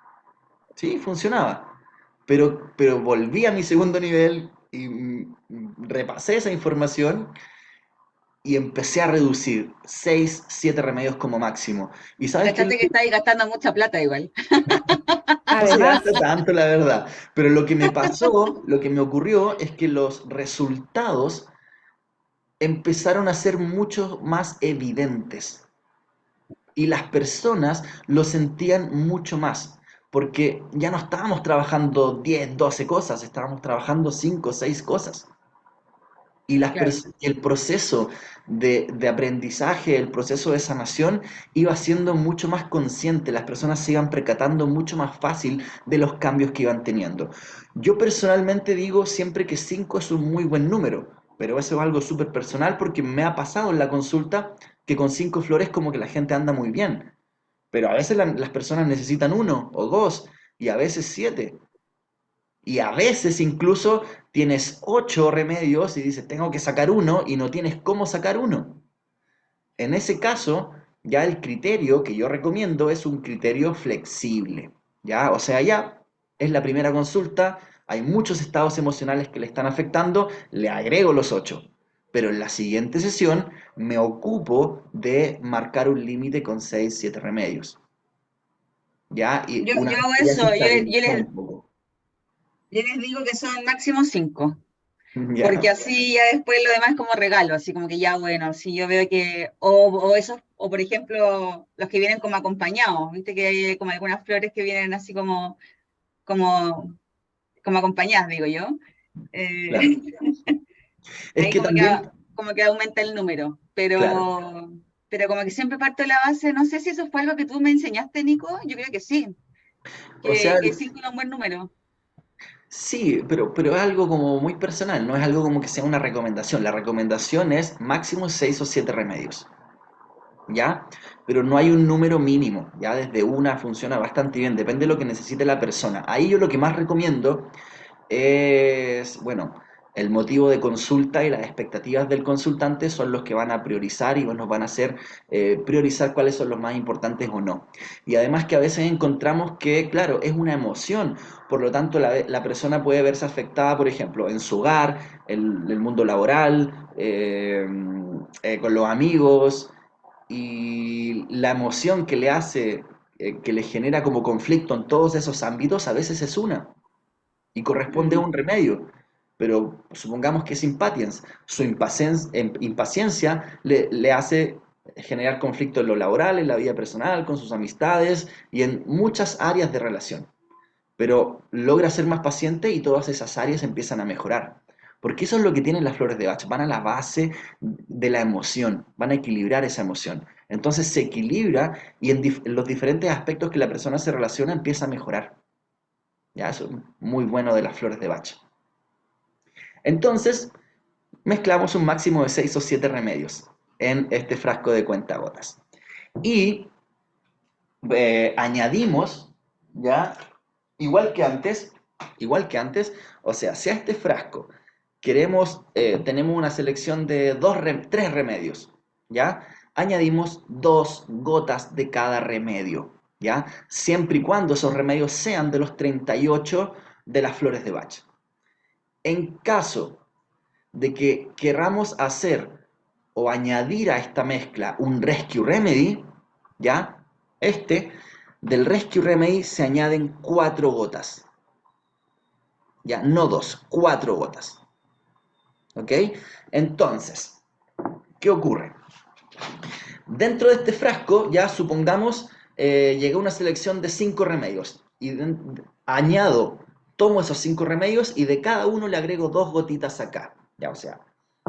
sí, funcionaba. Pero volví a mi segundo nivel y repasé esa información y empecé a reducir 6 7 remedios como máximo. ¿Y sabes qué es lo Cachaste que estáis gastando mucha plata igual. No se Además, gasta tanto, la verdad. Pero lo que me pasó, lo que me ocurrió es que los resultados empezaron a ser mucho más evidentes y las personas lo sentían mucho más, porque ya no estábamos trabajando 10 12 cosas, estábamos trabajando 5 6 cosas. Y Claro. el proceso de aprendizaje, el proceso de sanación iba siendo mucho más consciente, las personas se iban percatando mucho más fácil de los cambios que iban teniendo. Yo personalmente digo siempre que 5 es un muy buen número, pero eso es algo súper personal porque me ha pasado en la consulta que con 5 flores como que la gente anda muy bien, pero a veces las personas necesitan uno o dos y a veces 7. Y a veces incluso tienes 8 remedios y dices, tengo que sacar uno y no tienes cómo sacar uno. En ese caso, ya el criterio que yo recomiendo es un criterio flexible, ¿ya? O sea, ya es la primera consulta, hay muchos estados emocionales que le están afectando, le agrego los 8, pero en la siguiente sesión me ocupo de marcar un límite con 6, 7 remedios, ¿ya? Y una Yo vez hago que ya se eso, estabilizó un poco, yo les digo que son máximo 5. Porque ¿ya? así ya después lo demás es como regalo, así como que ya bueno, si yo veo que, o esos, o por ejemplo, los que vienen como acompañados, viste que hay como algunas flores que vienen así como, como acompañadas, digo yo. Claro. Eh, Es ahí que también, como que aumenta el número, claro, pero como que siempre parto de la base, no sé si eso fue algo que tú me enseñaste, Nico, yo creo que sí, o sea, que 5 es un buen número. sí, pero es algo como muy personal, no es algo como que sea una recomendación. La recomendación es máximo 6 o 7 remedios, ¿ya? Pero no hay un número mínimo, ¿ya? Desde una funciona bastante bien, depende de lo que necesite la persona. Ahí yo lo que más recomiendo es, bueno, el motivo de consulta y las expectativas del consultante son los que van a priorizar y nos van a hacer priorizar cuáles son los más importantes o no. Y además que a veces encontramos que, claro, es una emoción, por lo tanto la persona puede verse afectada, por ejemplo, en su hogar, en el mundo laboral, con los amigos, y la emoción que le hace, que le genera como conflicto en todos esos ámbitos, a veces es una y corresponde a Mm. un remedio. Pero supongamos que es impatience. Su impaciencia le hace generar conflicto en lo laboral, en la vida personal, con sus amistades y en muchas áreas de relación. Pero logra ser más paciente y todas esas áreas empiezan a mejorar. Porque eso es lo que tienen las flores de Bach. Van a la base de la emoción, van a equilibrar esa emoción. Entonces se equilibra y en los diferentes aspectos que la persona se relaciona empieza a mejorar. Ya, eso es muy bueno de las flores de Bach. Entonces, mezclamos un máximo de 6 o 7 remedios en este frasco de cuentagotas. Y añadimos, ya, igual que antes, o sea, si a este frasco tenemos una selección de 3 remedios, ¿ya? Añadimos 2 gotas de cada remedio, ¿ya? Siempre y cuando esos remedios sean de los 38 de las flores de Bach. En caso de que queramos hacer o añadir a esta mezcla un Rescue Remedy, ¿ya? Del Rescue Remedy se añaden 4 gotas, ¿ya? No 2, 4 gotas, ¿ok? Entonces, ¿qué ocurre? Dentro de este frasco, ya supongamos, llegué a una selección de 5 remedios y tomo esos 5 remedios y de cada uno le agrego 2 gotitas acá, ya, o sea,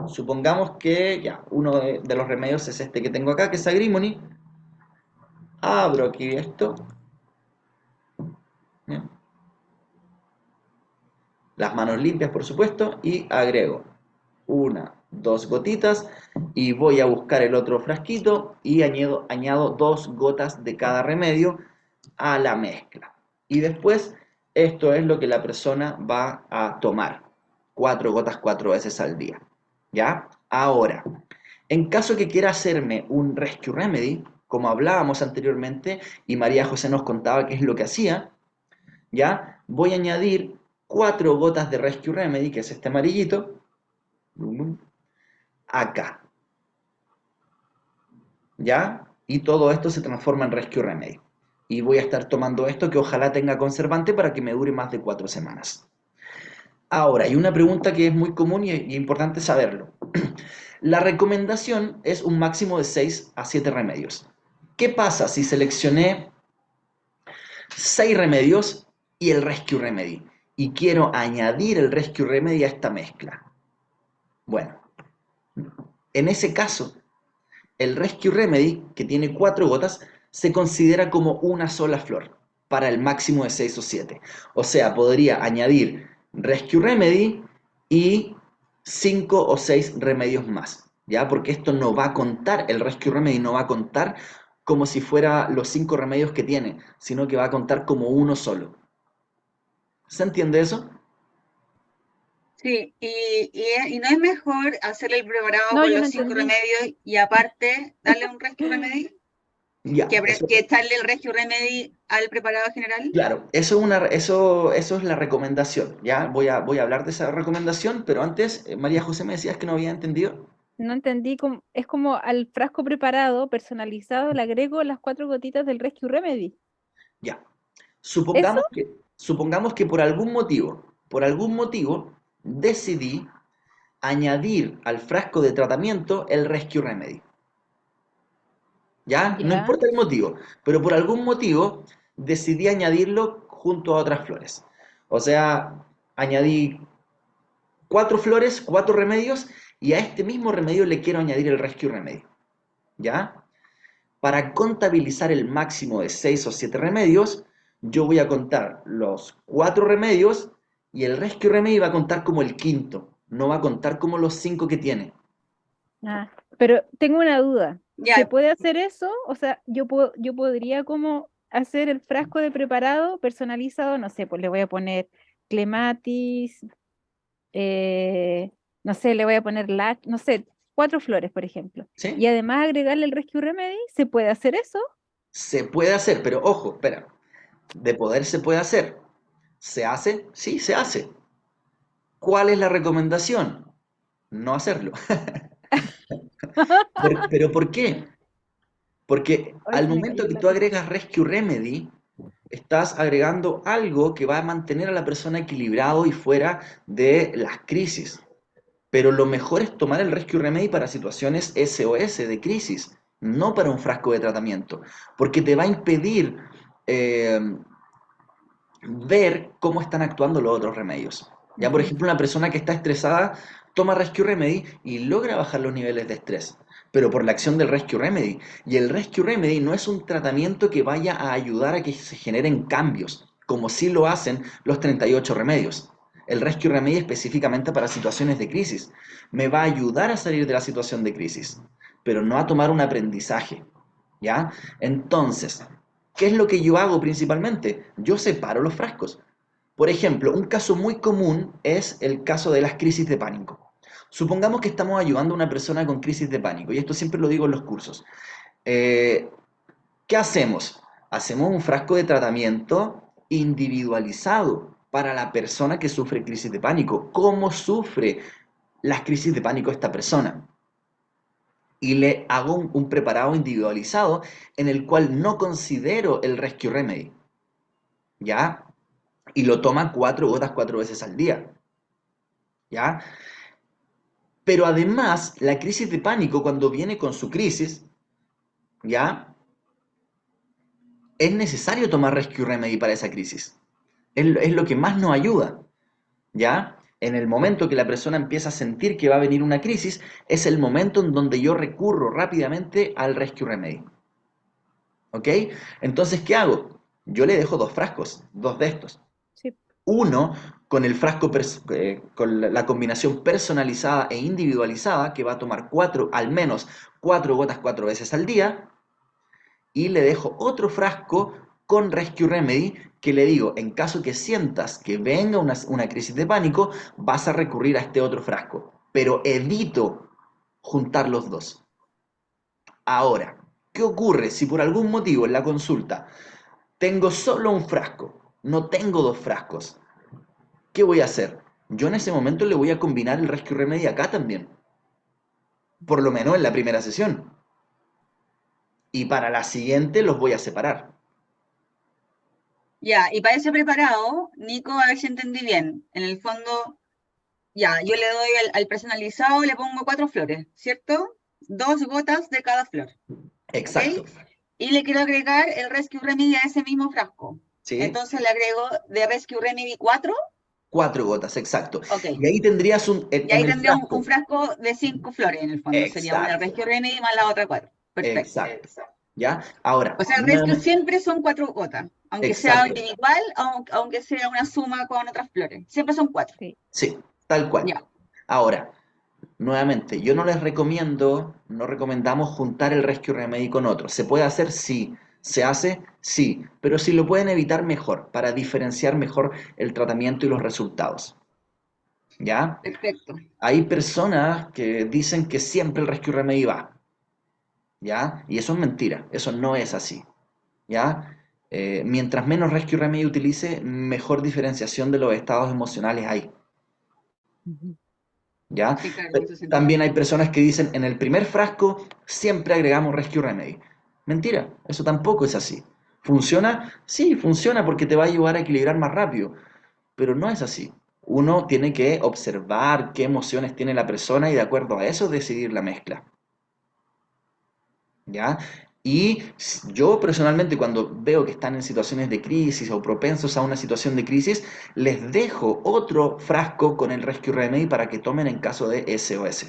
supongamos que ya, uno de los remedios es este que tengo acá, que es Agrimony. Abro aquí esto, ¿ya? Las manos limpias por supuesto, y agrego una, 2 gotitas y voy a buscar el otro frasquito y añado 2 gotas de cada remedio a la mezcla. Y después esto es lo que la persona va a tomar. 4 gotas 4 veces al día. ¿Ya? Ahora, en caso que quiera hacerme un Rescue Remedy, como hablábamos anteriormente, y María José nos contaba qué es lo que hacía, ¿ya? Voy a añadir 4 gotas de Rescue Remedy, que es este amarillito, acá, ¿ya? Y todo esto se transforma en Rescue Remedy. Y voy a estar tomando esto que ojalá tenga conservante para que me dure más de 4 semanas. Ahora, hay una pregunta que es muy común y importante saberlo. La recomendación es un máximo de 6 a 7 remedios. ¿Qué pasa si seleccioné 6 remedios y el Rescue Remedy? Y quiero añadir el Rescue Remedy a esta mezcla. Bueno, en ese caso, el Rescue Remedy, que tiene 4 gotas, se considera como una sola flor para el máximo de 6 o 7. O sea, podría añadir Rescue Remedy y 5 o 6 remedios más, ¿ya? Porque esto no va a contar, el Rescue Remedy no va a contar como si fuera los 5 remedios que tiene, sino que va a contar como uno solo. ¿Se entiende eso? Sí, y no es mejor hacer el preparado No, con yo no los 5 entendí. remedios y aparte darle un rescue remedy, Ya, que echarle el rescue remedy al preparado general. claro, eso es la recomendación, ¿ya? Voy a hablar de esa recomendación, pero antes, María José, me decías que no había entendido. No entendí cómo, es como al frasco preparado, personalizado, le agrego las 4 gotitas del Rescue Remedy. Ya. ¿Eso? Supongamos que por algún motivo, decidí añadir al frasco de tratamiento el Rescue Remedy. ¿Ya? No Ya, importa el motivo, pero por algún motivo decidí añadirlo junto a otras flores. O sea, añadí 4 flores, 4 remedios, y a este mismo remedio le quiero añadir el Rescue Remedy. ¿Ya? Para contabilizar el máximo de 6 o 7 remedios, yo voy a contar los 4 remedios y el Rescue Remedy va a contar como el quinto, no va a contar como los 5 que tiene. ah, pero tengo una duda. ¿Se Ya, puede hacer eso? O sea, yo podría como hacer el frasco de preparado personalizado, no sé, pues le voy a poner clematis, eh, no sé, le voy a poner no sé, 4 flores, por ejemplo. Y ¿Sí? además agregarle el Rescue Remedy, ¿se puede hacer eso? Se puede hacer, pero ojo, espera, de poder se puede hacer. ¿Se hace? Sí, se hace. ¿Cuál es la recomendación? No hacerlo. ¿Pero por qué? Porque Hoy al se me momento cayó que el tú lápiz. agregas Rescue Remedy, estás agregando algo que va a mantener a la persona equilibrado y fuera de las crisis. Pero lo mejor es tomar el Rescue Remedy para situaciones SOS de crisis, no para un frasco de tratamiento, porque te va a impedir eh, ver cómo están actuando los otros remedios. Ya, por Ujú. ejemplo, una persona que está estresada toma Rescue Remedy y logra bajar los niveles de estrés, pero por la acción del Rescue Remedy. Y el Rescue Remedy no es un tratamiento que vaya a ayudar a que se generen cambios, como sí lo hacen los 38 remedios. El Rescue Remedy específicamente para situaciones de crisis. Me va a ayudar a salir de la situación de crisis, pero no a tomar un aprendizaje. ¿Ya? Entonces, ¿qué es lo que yo hago principalmente? Yo separo los frascos. Por ejemplo, un caso muy común es el caso de las crisis de pánico. Supongamos que estamos ayudando a una persona con crisis de pánico, y esto siempre lo digo en los cursos. Eh, ¿Qué hacemos? Hacemos un frasco de tratamiento individualizado para la persona que sufre crisis de pánico. ¿Cómo sufre las crisis de pánico esta persona? Y le hago un preparado individualizado en el cual no considero el Rescue Remedy, ¿ya? Y lo toma 4 gotas 4 veces al día, ¿ya? Pero además, la crisis de pánico, cuando viene con su crisis, ¿ya? Es necesario tomar Rescue Remedy para esa crisis. Es lo que más nos ayuda, ¿ya? En el momento que la persona empieza a sentir que va a venir una crisis, es el momento en donde yo recurro rápidamente al Rescue Remedy. ¿Ok? Entonces, ¿qué hago? Yo le dejo 2 frascos, 2 de estos. Sí. Uno con el frasco, con la combinación personalizada e individualizada, que va a tomar al menos 4 gotas 4 veces al día. Y le dejo otro frasco con Rescue Remedy, que le digo, en caso que sientas que venga una crisis de pánico, vas a recurrir a este otro frasco. Pero evito juntar los dos. Ahora, ¿qué ocurre si por algún motivo en la consulta tengo solo un frasco, no tengo 2 frascos? ¿Qué voy a hacer? Yo en ese momento le voy a combinar el Rescue Remedy acá también, por lo menos en la primera sesión. Y para la siguiente los voy a separar. ya, y para ese preparado, Nico, a ver si entendí bien. En el fondo, ya, yo le doy al personalizado, le pongo 4 flores, ¿cierto? 2 gotas de cada flor, ¿ok? Exacto. Y le quiero agregar el Rescue Remedy a ese mismo frasco. ¿Sí? Entonces le agrego de Rescue Remedy 4, 4 gotas, exacto. ok. Y ahí tendrías Y en ahí el tendría un frasco. frasco de 5 flores en el fondo. Sería una Exacto. Rescue Remedy más la otra 4. Perfecto. Exacto. ¿Ya? Ahora, O sea, el Rescue nuevamente. siempre son 4 gotas, aunque sea Exacto. individual, aunque sea una suma con otras flores. Siempre son 4. Sí. Sí, tal cual. Ya. Ahora, nuevamente, yo no les recomiendo, no recomendamos juntar el Rescue Remedy con otro. ¿Se puede hacer? Sí. ¿Se hace? Sí. Pero si lo pueden evitar mejor, para diferenciar mejor el tratamiento y los resultados. ¿ya? Perfecto. Hay personas que dicen que siempre el Rescue Remedy va, ¿ya? Y eso es mentira, eso no es así, ¿ya? Mientras menos Rescue Remedy utilice, mejor diferenciación de los estados emocionales hay, Ujú. ¿ya? Sí, claro, en ese sentido. También hay personas que dicen, en el primer frasco siempre agregamos Rescue Remedy. Mentira, eso tampoco es así. ¿Funciona? Sí, funciona porque te va a ayudar a equilibrar más rápido, pero no es así. Uno tiene que observar qué emociones tiene la persona y de acuerdo a eso decidir la mezcla. ¿Ya? Y yo personalmente cuando veo que están en situaciones de crisis o propensos a una situación de crisis, les dejo otro frasco con el Rescue Remedy para que tomen en caso de SOS.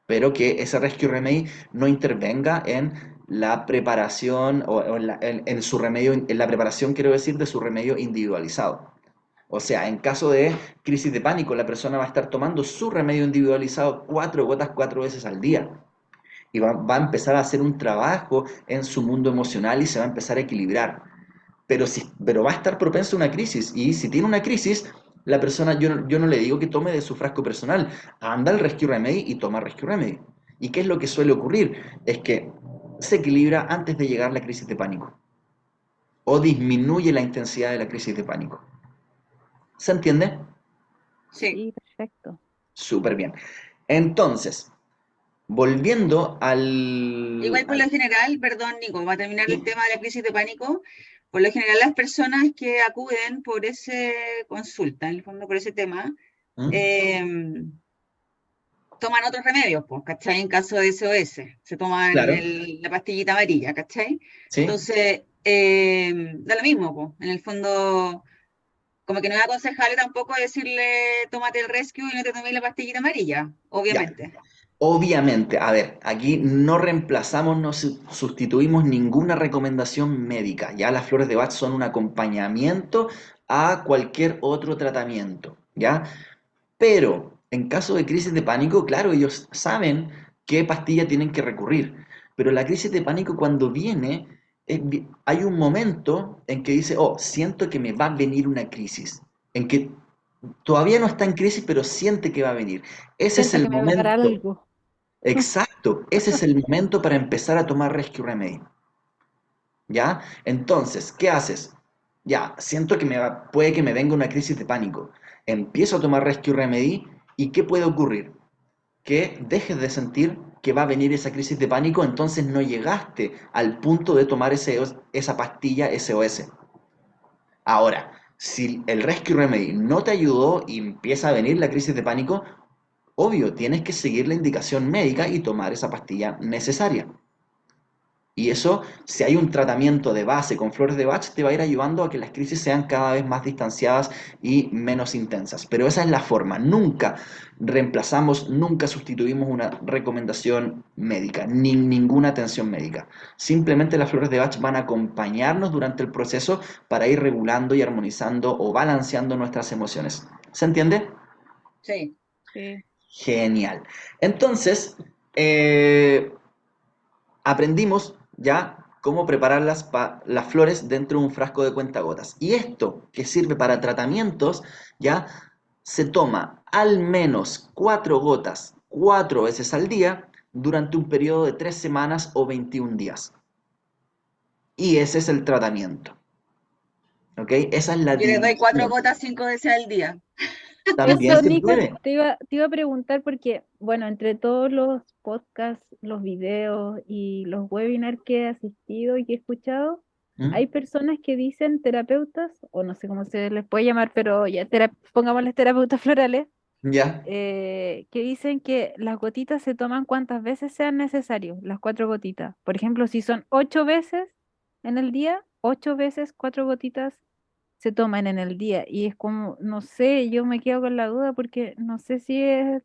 Pero que ese Rescue Remedy no intervenga en la preparación o en su remedio, en la preparación, quiero decir, de su remedio individualizado. O sea, en caso de crisis de pánico, la persona va a estar tomando su remedio individualizado 4 gotas 4 veces al día y va a empezar a hacer un trabajo en su mundo emocional y se va a empezar a equilibrar. Pero va a estar propenso a una crisis y si tiene una crisis, la persona, yo no le digo que tome de su frasco personal, anda al Rescue Remedy y toma Rescue Remedy. ¿Y qué es lo que suele ocurrir? Es que se equilibra antes de llegar la crisis de pánico o disminuye la intensidad de la crisis de pánico. ¿Se entiende? Sí. Sí, perfecto. Súper bien. Entonces, volviendo Igual por lo general, perdón, Nico, va a terminar el tema de la crisis de pánico. Por lo general, las personas que acuden por ese consulta, en el fondo por ese tema, ¿Mm? eh, toman otros remedios, pues, ¿cachai? En caso de SOS, se toman Claro, la pastillita amarilla, ¿cachai? sí, Entonces, da lo mismo, pues, en el fondo, como que no es aconsejable tampoco decirle, tómate el rescue y no te tomes la pastillita amarilla, ya. obviamente. Obviamente, a ver, aquí no reemplazamos, no sustituimos ninguna recomendación médica. Ya las flores de Bach son un acompañamiento a cualquier otro tratamiento, ¿ya? Pero en caso de crisis de pánico, claro, ellos saben qué pastilla tienen que recurrir. Pero la crisis de pánico cuando viene, hay un momento en que dice, oh, siento que me va a venir una crisis. En que todavía no está en crisis, pero siente que va a venir. Ese es Siento el que me va a dar momento. algo. Exacto, ese es el momento para empezar a tomar Rescue Remedy, ¿ya? Entonces, ¿qué haces? Ya, siento que puede que me venga una crisis de pánico. Empiezo a tomar Rescue Remedy y ¿qué puede ocurrir? Que dejes de sentir que va a venir esa crisis de pánico, entonces no llegaste al punto de tomar esa pastilla SOS. Ahora, si el Rescue Remedy no te ayudó y empieza a venir la crisis de pánico, obvio, tienes que seguir la indicación médica y tomar esa pastilla necesaria. Y eso, si hay un tratamiento de base con flores de Bach, te va a ir ayudando a que las crisis sean cada vez más distanciadas y menos intensas. Pero esa es la forma. Nunca reemplazamos, nunca sustituimos una recomendación médica, ni ninguna atención médica. Simplemente las flores de Bach van a acompañarnos durante el proceso para ir regulando y armonizando o balanceando nuestras emociones. ¿Se entiende? Sí. Sí. Genial. Entonces, eh, aprendimos ya cómo preparar las flores dentro de un frasco de cuentagotas. Y esto, que sirve para tratamientos, ya se toma al menos 4 gotas 4 veces al día durante un periodo de 3 semanas o 21 días. Y ese es el tratamiento. ¿Ok? Esa es la Yo les doy 4 división. gotas 5 veces al día. También Eso, se Nico, puede. te iba a preguntar porque, bueno, entre todos los podcasts, los videos y los webinars que he asistido y que he escuchado, ¿Mm? hay personas que dicen terapeutas, o no sé cómo se les puede llamar, pero ya pongámosles terapeutas florales, ¿Ya? que dicen que las gotitas se toman cuantas veces sean necesarios, las 4 gotitas. Por ejemplo, si son 8 veces en el día, 8 veces 4 gotitas se toman en el día. Y es como, no sé, yo me quedo con la duda porque no sé si es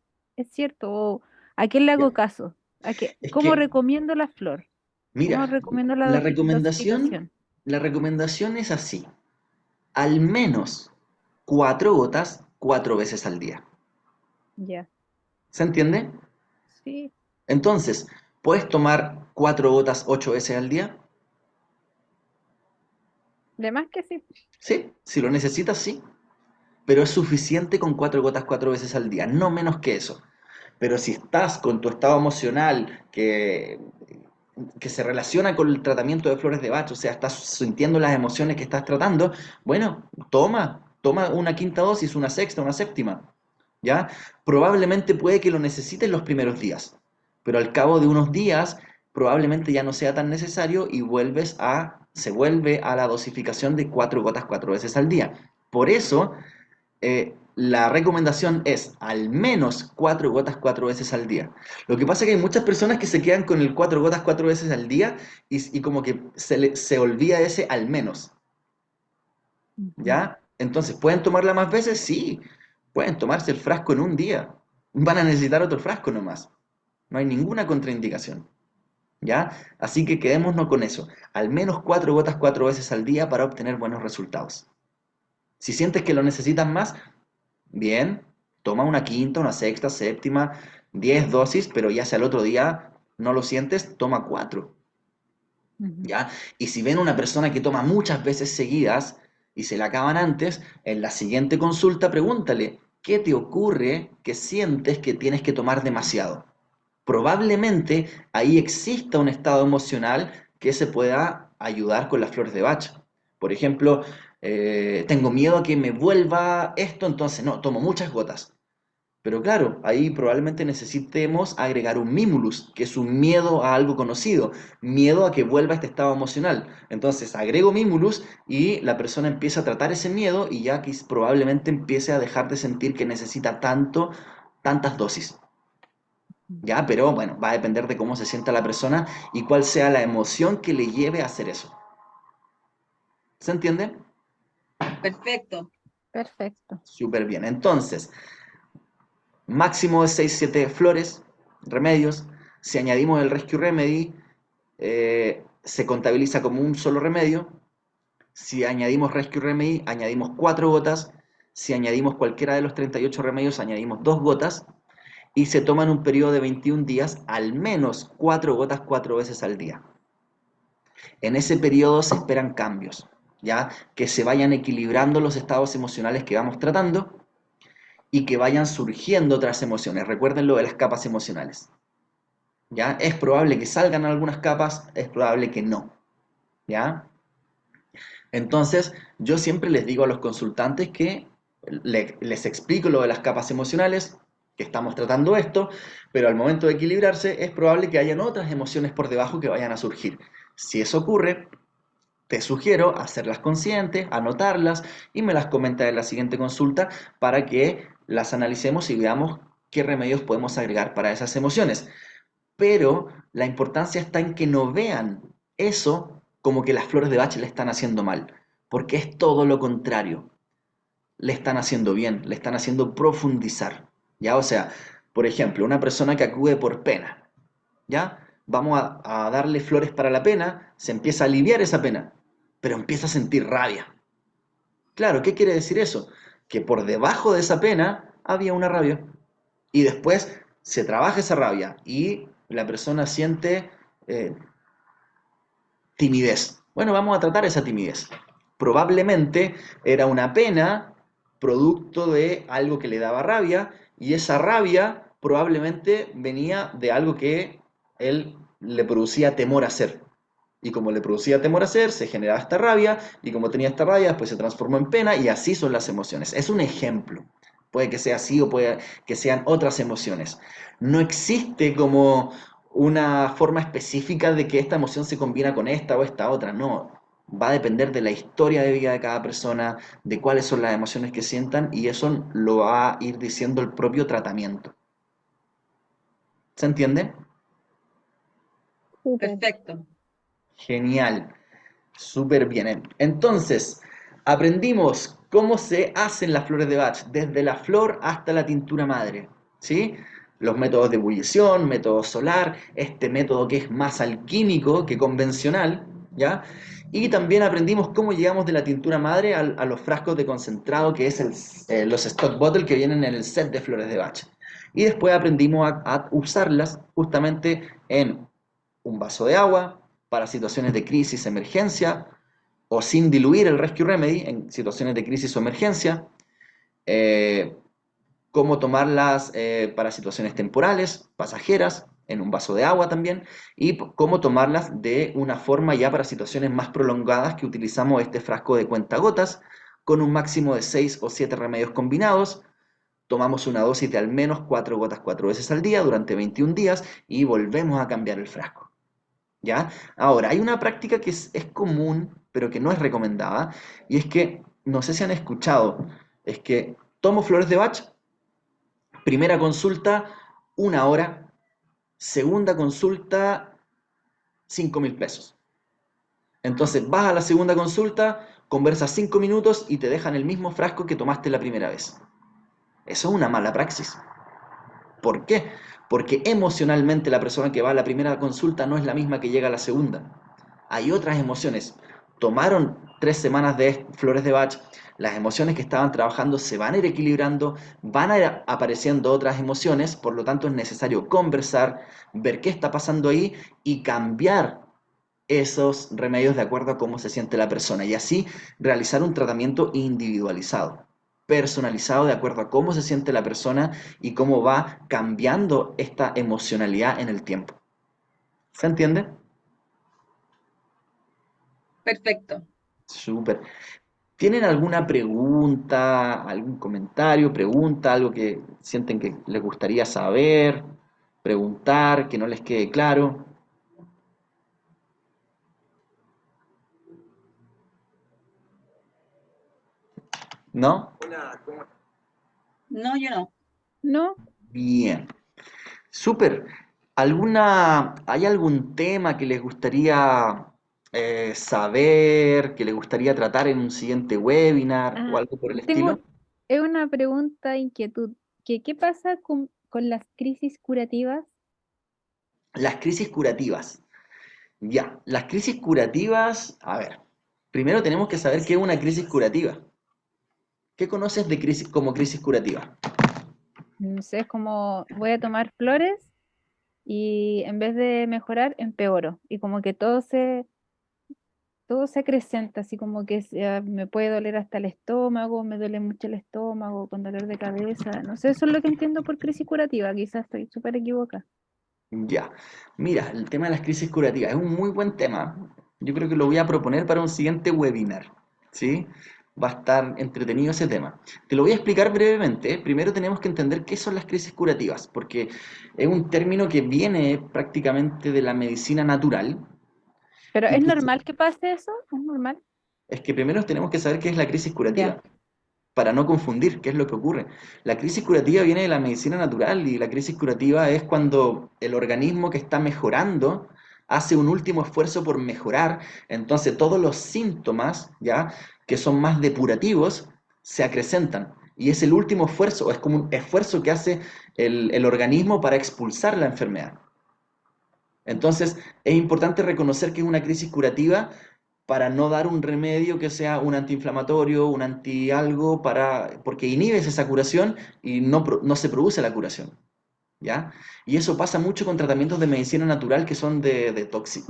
cierto o a quién le Ya. hago caso. Es ¿Cómo que, recomiendo la flor? ¿Cómo mira, recomiendo la la recomendación, dosificación? la recomendación es así. Al menos 4 gotas 4 veces al día. Ya, ¿Se entiende? sí, Entonces, ¿puedes tomar 4 gotas 8 veces al día? de más que sí. Sí, si lo necesitas, sí. pero es suficiente con 4 gotas 4 veces al día, no menos que eso. Pero si estás con tu estado emocional que se relaciona con el tratamiento de flores de Bach, o sea, estás sintiendo las emociones que estás tratando, bueno, toma una quinta dosis, una sexta, una séptima, ¿ya? Probablemente puede que lo necesites los primeros días, pero al cabo de unos días probablemente ya no sea tan necesario y se vuelve a la dosificación de 4 gotas 4 veces al día. Por eso, la recomendación es al menos 4 gotas 4 veces al día. Lo que pasa es que hay muchas personas que se quedan con el 4 gotas 4 veces al día y como que se olvida ese al menos, Ujú. ¿ya? Entonces, ¿pueden tomarla más veces? Sí, pueden tomarse el frasco en un día. Van a necesitar otro frasco nomás. No hay ninguna contraindicación, ¿ya? Así que quedémonos con eso. Al menos 4 gotas 4 veces al día para obtener buenos resultados. Si sientes que lo necesitas más, bien, toma una quinta, una sexta, séptima, 10 dosis, pero ya sea el otro día no lo sientes, toma 4, Ujú. ¿ya? Y si ven una persona que toma muchas veces seguidas y se la acaban antes, en la siguiente consulta pregúntale, ¿qué te ocurre que sientes que tienes que tomar demasiado? Probablemente ahí exista un estado emocional que se pueda ayudar con las flores de Bach. Por ejemplo, tengo miedo a que me vuelva esto, entonces no, tomo muchas gotas. Pero claro, ahí probablemente necesitemos agregar un mimulus, que es un miedo a algo conocido, miedo a que vuelva este estado emocional. Entonces agrego mimulus y la persona empieza a tratar ese miedo y ya probablemente empiece a dejar de sentir que necesita tantas dosis. ¿Ya? Pero bueno, va a depender de cómo se sienta la persona y cuál sea la emoción que le lleve a hacer eso. ¿Se entiende? Perfecto. Perfecto. Súper bien. Entonces, máximo de 6 7 flores, remedios. Si añadimos el Rescue Remedy, se contabiliza como un solo remedio. Si añadimos Rescue Remedy, añadimos 4 gotas. Si añadimos cualquiera de los 38 remedios, añadimos 2 gotas. Y se toman un periodo de 21 días, al menos 4 gotas 4 veces al día. En ese periodo se esperan cambios, ¿ya? Que se vayan equilibrando los estados emocionales que vamos tratando y que vayan surgiendo otras emociones. Recuerden lo de las capas emocionales, ¿ya? Es probable que salgan algunas capas, es probable que no, ¿ya? Entonces, yo siempre les digo a los consultantes que les explico lo de las capas emocionales, que estamos tratando esto, pero al momento de equilibrarse es probable que hayan otras emociones por debajo que vayan a surgir. Si eso ocurre, te sugiero hacerlas conscientes, anotarlas y me las comentas en la siguiente consulta para que las analicemos y veamos qué remedios podemos agregar para esas emociones. Pero la importancia está en que no vean eso como que las flores de Bach le están haciendo mal, porque es todo lo contrario. Le están haciendo bien, le están haciendo profundizar. ¿Ya? O sea, por ejemplo, una persona que acude por pena, ¿ya? Vamos a darle flores para la pena, se empieza a aliviar esa pena, pero empieza a sentir rabia. Claro, ¿qué quiere decir eso? Que por debajo de esa pena había una rabia. Y después se trabaja esa rabia y la persona siente eh, timidez. Bueno, vamos a tratar esa timidez. Probablemente era una pena producto de algo que le daba rabia y esa rabia probablemente venía de algo que él le producía temor a hacer. Y como le producía temor a hacer, se generaba esta rabia y como tenía esta rabia, pues se transformó en pena y así son las emociones. Es un ejemplo. Puede que sea así o puede que sean otras emociones. No existe como una forma específica de que esta emoción se combina con esta o esta otra, no. Va a depender de la historia de vida de cada persona, de cuáles son las emociones que sientan y eso lo va a ir diciendo el propio tratamiento. ¿Se entiende? Súper. Perfecto. Genial, súper bien. Entonces, aprendimos cómo se hacen las flores de Bach, desde la flor hasta la tintura madre, ¿sí? Los métodos de ebullición, método solar, este método que es más alquímico que convencional, ¿ya? Y también aprendimos cómo llegamos de la tintura madre a los frascos de concentrado, que es los stock bottle que vienen en el set de flores de Bach. Y después aprendimos a usarlas justamente en un vaso de agua para situaciones de crisis, emergencia, o sin diluir el Rescue Remedy en situaciones de crisis o emergencia, eh, cómo tomarlas para situaciones temporales, pasajeras, en un vaso de agua también, y cómo tomarlas de una forma ya para situaciones más prolongadas que utilizamos este frasco de cuentagotas con un máximo de 6 o 7 remedios combinados. Tomamos una dosis de al menos 4 gotas 4 veces al día durante 21 días y volvemos a cambiar el frasco. ¿Ya? Ahora, hay una práctica que es común, pero que no es recomendada, y es que, no sé si han escuchado, es que tomo flores de Bach, primera consulta, 1 hora, segunda consulta, 5.000 pesos. Entonces vas a la segunda consulta, conversas 5 minutos y te dejan el mismo frasco que tomaste la primera vez. Eso es una mala praxis. ¿Por qué? Porque emocionalmente la persona que va a la primera consulta no es la misma que llega a la segunda. Hay otras emociones. Tomaron 3 semanas de flores de Bach, las emociones que estaban trabajando se van a ir equilibrando, van a ir apareciendo otras emociones, por lo tanto es necesario conversar, ver qué está pasando ahí y cambiar esos remedios de acuerdo a cómo se siente la persona y así realizar un tratamiento individualizado, personalizado de acuerdo a cómo se siente la persona y cómo va cambiando esta emocionalidad en el tiempo. ¿Se entiende? Perfecto. Súper. ¿Tienen alguna pregunta, algún comentario, pregunta, algo que sienten que les gustaría saber, preguntar, que no les quede claro? ¿No? No, yo no. ¿No? Bien. Súper. ¿Hay algún tema que les gustaría saber, que les gustaría tratar en un siguiente webinar o Ah, algo por el tengo, estilo? es una pregunta, inquietud. ¿Qué pasa con las crisis curativas? Las crisis curativas. Ya, las crisis curativas, a ver, primero tenemos que saber qué es una crisis curativa. ¿Qué conoces de crisis como crisis curativa? No sé, es como voy a tomar flores y en vez de mejorar, empeoro. Y como que todo se acrecenta, así como que me puede doler hasta el estómago, me duele mucho el estómago, con dolor de cabeza. No sé, eso es lo que entiendo por crisis curativa, quizás estoy súper equivocada. Ya, mira, el tema de las crisis curativas es un muy buen tema. Yo creo que lo voy a proponer para un siguiente webinar, ¿sí? Va a estar entretenido ese tema. Te lo voy a explicar brevemente. Primero tenemos que entender qué son las crisis curativas, porque es un término que viene prácticamente de la medicina natural Pero y ¿es que normal que pase eso? ¿Es normal? es que primero tenemos que saber qué es la crisis Ya. curativa, para no confundir qué es lo que ocurre. La crisis curativa viene de la medicina natural y la crisis curativa es cuando el organismo que está mejorando hace un último esfuerzo por mejorar, entonces todos los síntomas, ¿ya? Que son más depurativos, se acrecentan. Y es el último esfuerzo, es como un esfuerzo que hace el organismo para expulsar la enfermedad. Entonces, es importante reconocer que es una crisis curativa para no dar un remedio que sea un antiinflamatorio, un anti algo, porque inhibes esa curación y no se produce la curación, ¿ya? Y eso pasa mucho con tratamientos de medicina natural que son detox,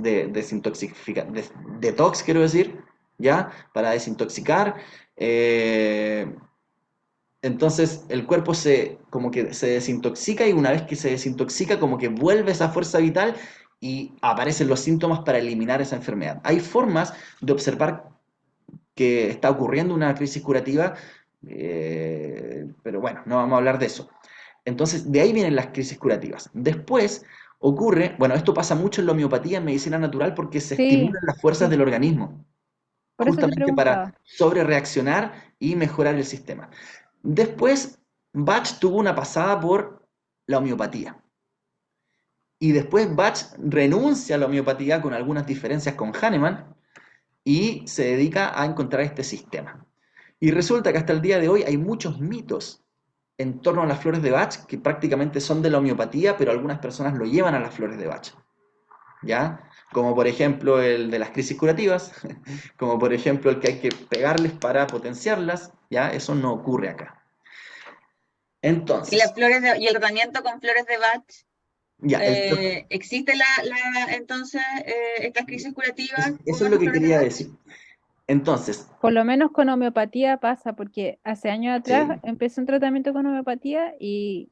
quiero decir, ¿ya? Para desintoxicar. eh, entonces el cuerpo como que se desintoxica y una vez que se desintoxica como que vuelve esa fuerza vital y aparecen los síntomas para eliminar esa enfermedad. Hay formas de observar que está ocurriendo una crisis curativa, pero bueno, no vamos a hablar de eso. Entonces, de ahí vienen las crisis curativas. Después ocurre, bueno, esto pasa mucho en la homeopatía, en medicina natural, porque se Sí, estimulan las fuerzas sí, del organismo, por eso te justamente para preguntaba. sobre reaccionar y mejorar el sistema. Después, Bach tuvo una pasada por la homeopatía. Y después Bach renuncia a la homeopatía con algunas diferencias con Hahnemann y se dedica a encontrar este sistema. Y resulta que hasta el día de hoy hay muchos mitos en torno a las flores de Bach que prácticamente son de la homeopatía, pero algunas personas lo llevan a las flores de Bach, ¿ya? Como por ejemplo el de las crisis curativas, como por ejemplo el que hay que pegarles para potenciarlas, ¿ya? Eso no ocurre acá. Y las Entonces, flores y el tratamiento con flores de Bach, ya, ¿existe entonces estas crisis curativas eso es lo con que flores de quería Bach? decir. Entonces, Por lo menos con homeopatía pasa, porque hace años atrás sí, empecé un tratamiento con homeopatía y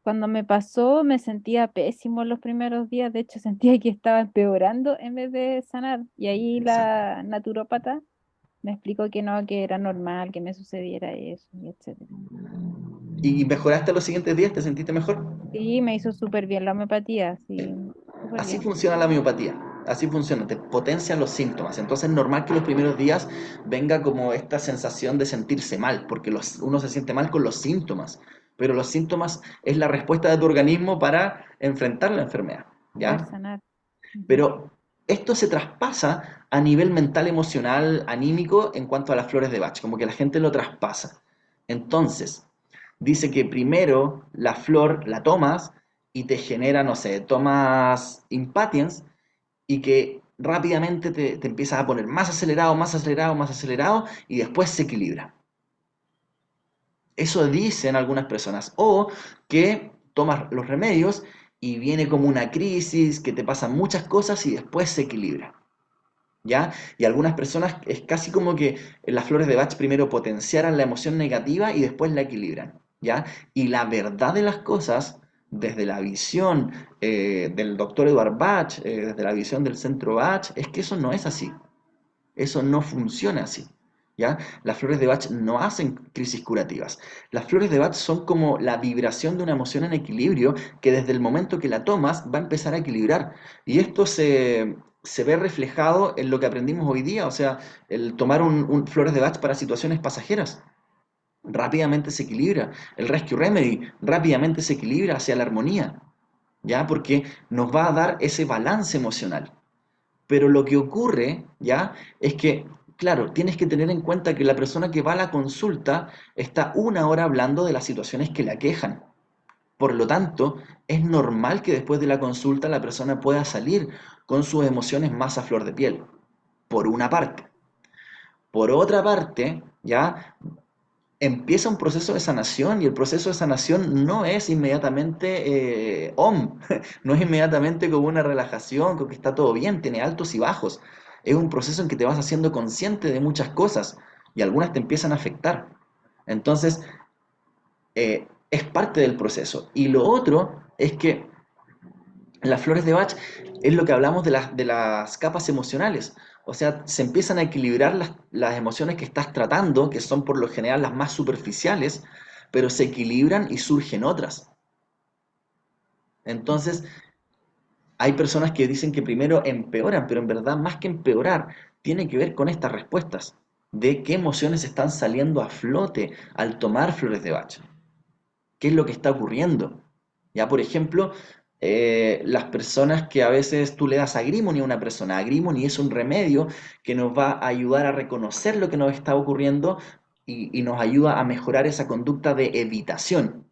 cuando me pasó me sentía pésimo los primeros días. De hecho, sentía que estaba empeorando en vez de sanar. Y ahí exacto. la naturópata me explicó que no, que era normal que me sucediera eso, y etcétera. ¿Y mejoraste los siguientes días? ¿Te sentiste mejor? Sí, me hizo súper bien la homeopatía, sí, súper Así bien. funciona la miopatía, así funciona, te potencia los síntomas. Entonces es normal que los primeros días venga como esta sensación de sentirse mal, porque uno se siente mal con los síntomas, pero los síntomas es la respuesta de tu organismo para enfrentar la enfermedad, Poder ¿ya? sanar. Ujú. Pero esto se traspasa a nivel mental, emocional, anímico en cuanto a las flores de Bach, como que la gente lo traspasa. Entonces, dice que primero la flor la tomas y te genera, no sé, tomas impatiens y que rápidamente te empiezas a poner más acelerado, más acelerado, más acelerado y después se equilibra. Eso dicen algunas personas. O que tomas los remedios y viene como una crisis, que te pasan muchas cosas y después se equilibra. ¿Ya? Y algunas personas es casi como que las flores de Bach primero potenciaran la emoción negativa y después la equilibran. ¿Ya? Y la verdad de las cosas, desde la visión del doctor Edward Bach, desde la visión del centro Bach, es que eso no es así. Eso no funciona así. ¿Ya? Las flores de Bach no hacen crisis curativas. Las flores de Bach son como la vibración de una emoción en equilibrio que desde el momento que la tomas va a empezar a equilibrar. Y esto se ve reflejado en lo que aprendimos hoy día, o sea, el tomar flores de Bach para situaciones pasajeras. Rápidamente se equilibra. El Rescue Remedy rápidamente se equilibra hacia la armonía. ¿Ya? Porque nos va a dar ese balance emocional. Pero lo que ocurre, ¿ya? Es que, claro, tienes que tener en cuenta que la persona que va a la consulta está una hora hablando de las situaciones que le aquejan. Por lo tanto, es normal que después de la consulta la persona pueda salir con sus emociones más a flor de piel, por una parte. Por otra parte, ¿ya? Empieza un proceso de sanación y el proceso de sanación no es inmediatamente no es inmediatamente como una relajación, con que está todo bien, tiene altos y bajos. Es un proceso en que te vas haciendo consciente de muchas cosas y algunas te empiezan a afectar. Entonces, es parte del proceso. Y lo otro es que las flores de Bach es lo que hablamos de las capas emocionales. O sea, se empiezan a equilibrar las emociones que estás tratando, que son por lo general las más superficiales, pero se equilibran y surgen otras. Entonces, hay personas que dicen que primero empeoran, pero en verdad más que empeorar, tiene que ver con estas respuestas, de qué emociones están saliendo a flote al tomar flores de Bach. ¿Qué es lo que está ocurriendo? Ya, por ejemplo, las personas que a veces tú le das agrimony a una persona, agrimony es un remedio que nos va a ayudar a reconocer lo que nos está ocurriendo y nos ayuda a mejorar esa conducta de evitación,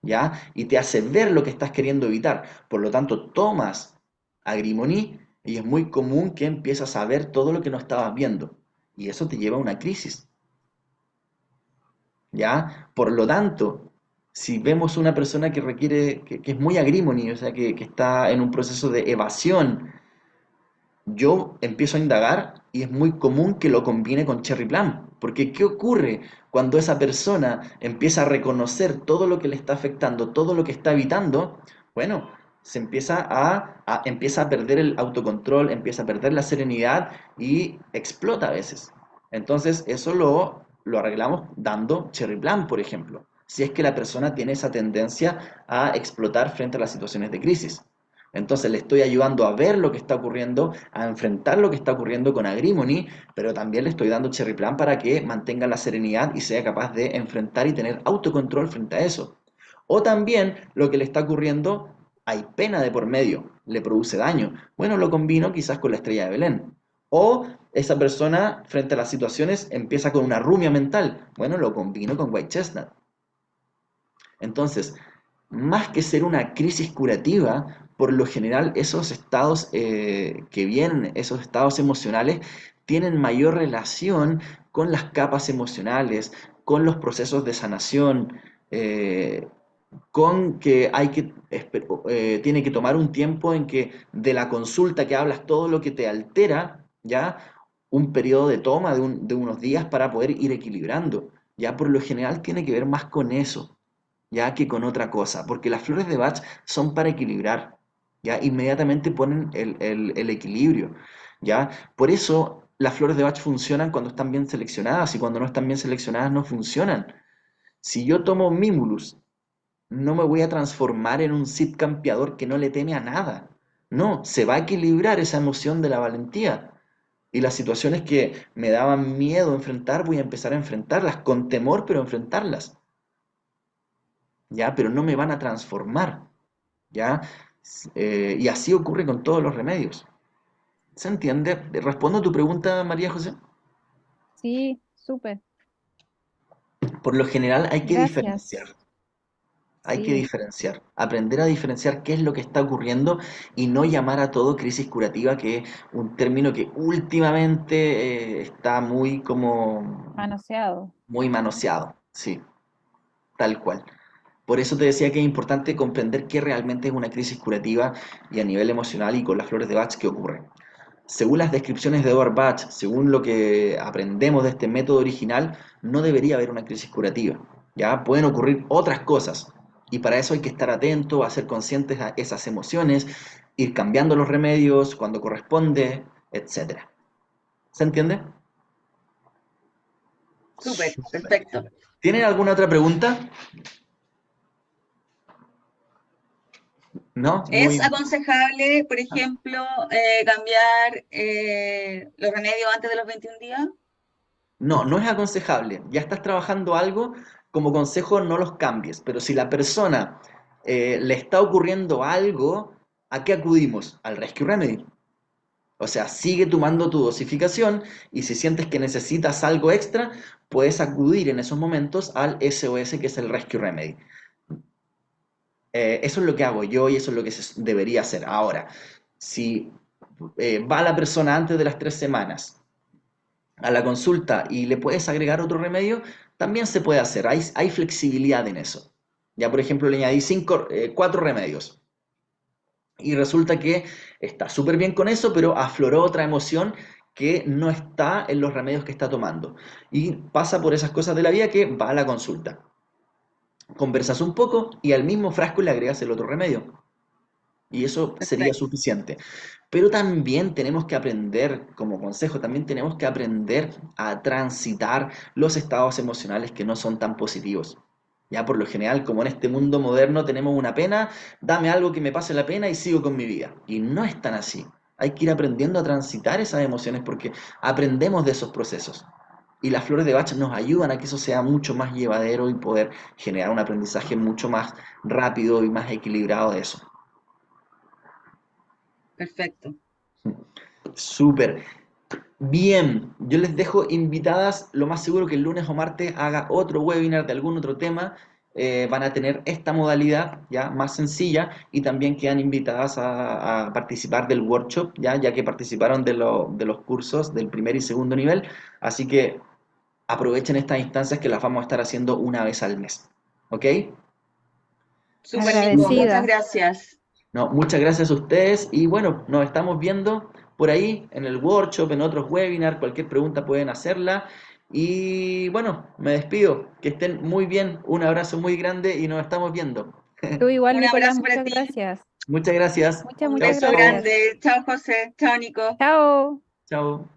¿ya? Y te hace ver lo que estás queriendo evitar. Por lo tanto, tomas agrimony y es muy común que empiezas a ver todo lo que no estabas viendo. Y eso te lleva a una crisis. ¿Ya? Por lo tanto, si vemos una persona que requiere, que es muy agrimony, o sea, que está en un proceso de evasión, yo empiezo a indagar y es muy común que lo combine con Cherry Plum. Porque ¿qué ocurre cuando esa persona empieza a reconocer todo lo que le está afectando, todo lo que está evitando? Bueno, se empieza a perder el autocontrol, empieza a perder la serenidad y explota a veces. Entonces, eso lo arreglamos dando Cherry Plum, por ejemplo. Si es que la persona tiene esa tendencia a explotar frente a las situaciones de crisis. Entonces le estoy ayudando a ver lo que está ocurriendo, a enfrentar lo que está ocurriendo con Agrimony, pero también le estoy dando Cherry Plan para que mantenga la serenidad y sea capaz de enfrentar y tener autocontrol frente a eso. O también lo que le está ocurriendo, hay pena de por medio, le produce daño. Bueno, lo combino quizás con la estrella de Belén. O esa persona frente a las situaciones empieza con una rumia mental. Bueno, lo combino con White Chestnut. Entonces, más que ser una crisis curativa, por lo general esos estados que vienen, esos estados emocionales, tienen mayor relación con las capas emocionales, con los procesos de sanación, eh, con que tiene que tomar un tiempo en que de la consulta que hablas todo lo que te altera, ¿ya? un periodo de toma de unos días para poder ir equilibrando. Ya por lo general tiene que ver más con eso, ya que con otra cosa, porque las flores de Bach son para equilibrar, ya inmediatamente ponen el equilibrio, ya. Por eso las flores de Bach funcionan cuando están bien seleccionadas y cuando no están bien seleccionadas no funcionan. Si yo tomo Mimulus, no me voy a transformar en un Cid campeador que no le teme a nada. No, se va a equilibrar esa emoción de la valentía. Y las situaciones que me daban miedo enfrentar, voy a empezar a enfrentarlas con temor, pero enfrentarlas. ¿Ya? Pero no me van a transformar. ¿Ya? Y así ocurre con todos los remedios. ¿Se entiende? ¿Respondo a tu pregunta, María José? Sí, súper. Por lo general hay que diferenciar. Gracias. Hay que Sí, diferenciar, aprender a diferenciar qué es lo que está ocurriendo y no llamar a todo crisis curativa, que es un término que últimamente está muy como manoseado. muy manoseado, sí, tal cual. Por eso te decía que es importante comprender qué realmente es una crisis curativa y a nivel emocional y con las flores de Bach qué ocurre. Según las descripciones de Edward Bach, según lo que aprendemos de este método original, no debería haber una crisis curativa. Ya pueden ocurrir otras cosas y para eso hay que estar atento, a ser conscientes a esas emociones, ir cambiando los remedios cuando corresponde, etcétera. ¿Se entiende? Súper, Súper. perfecto. ¿Tienen alguna otra pregunta? ¿No? ¿Es Muy. aconsejable, por ejemplo, cambiar los remedios antes de los 21 días? No, no es aconsejable. Ya estás trabajando algo, como consejo no los cambies. Pero si la persona le está ocurriendo algo, ¿a qué acudimos? Al Rescue Remedy. O sea, sigue tomando tu dosificación y si sientes que necesitas algo extra, puedes acudir en esos momentos al SOS, que es el Rescue Remedy. Eso es lo que hago yo y eso es lo que se debería hacer. Ahora, si va la persona antes de las 3 semanas a la consulta y le puedes agregar otro remedio, también se puede hacer. Hay flexibilidad en eso. Ya, por ejemplo, le añadí 4 remedios y resulta que está súper bien con eso, pero afloró otra emoción que no está en los remedios que está tomando. Y pasa por esas cosas de la vida que va a la consulta. Conversas un poco y al mismo frasco le agregas el otro remedio. Y eso sería Perfecto. suficiente. Pero también tenemos que aprender, como consejo, también tenemos que aprender a transitar los estados emocionales que no son tan positivos. Ya por lo general, como en este mundo moderno tenemos una pena, dame algo que me pase la pena y sigo con mi vida. Y no es tan así. Hay que ir aprendiendo a transitar esas emociones porque aprendemos de esos procesos. Y las flores de Bach nos ayudan a que eso sea mucho más llevadero y poder generar un aprendizaje mucho más rápido y más equilibrado de eso. Perfecto. Súper. Bien, yo les dejo invitadas, lo más seguro que el lunes o martes haga otro webinar de algún otro tema. Van a tener esta modalidad ya más sencilla y también quedan invitadas a participar del workshop, ya que participaron de los cursos del primer y segundo nivel. Así que aprovechen estas instancias que las vamos a estar haciendo una vez al mes. ¿Ok? Súper, Nico. Muchas Agradecida. gracias. No, muchas gracias a ustedes y bueno, nos estamos viendo por ahí en el workshop, en otros webinars, cualquier pregunta pueden hacerla y bueno, me despido, que estén muy bien, un abrazo muy grande y nos estamos viendo. Tú igual, Un Nicolás, abrazo para muchas ti. gracias. Muchas gracias, Muchas, Un chao, muchas beso chao, gracias. grande. Chao, José. Chao, Nico. Chao. chao.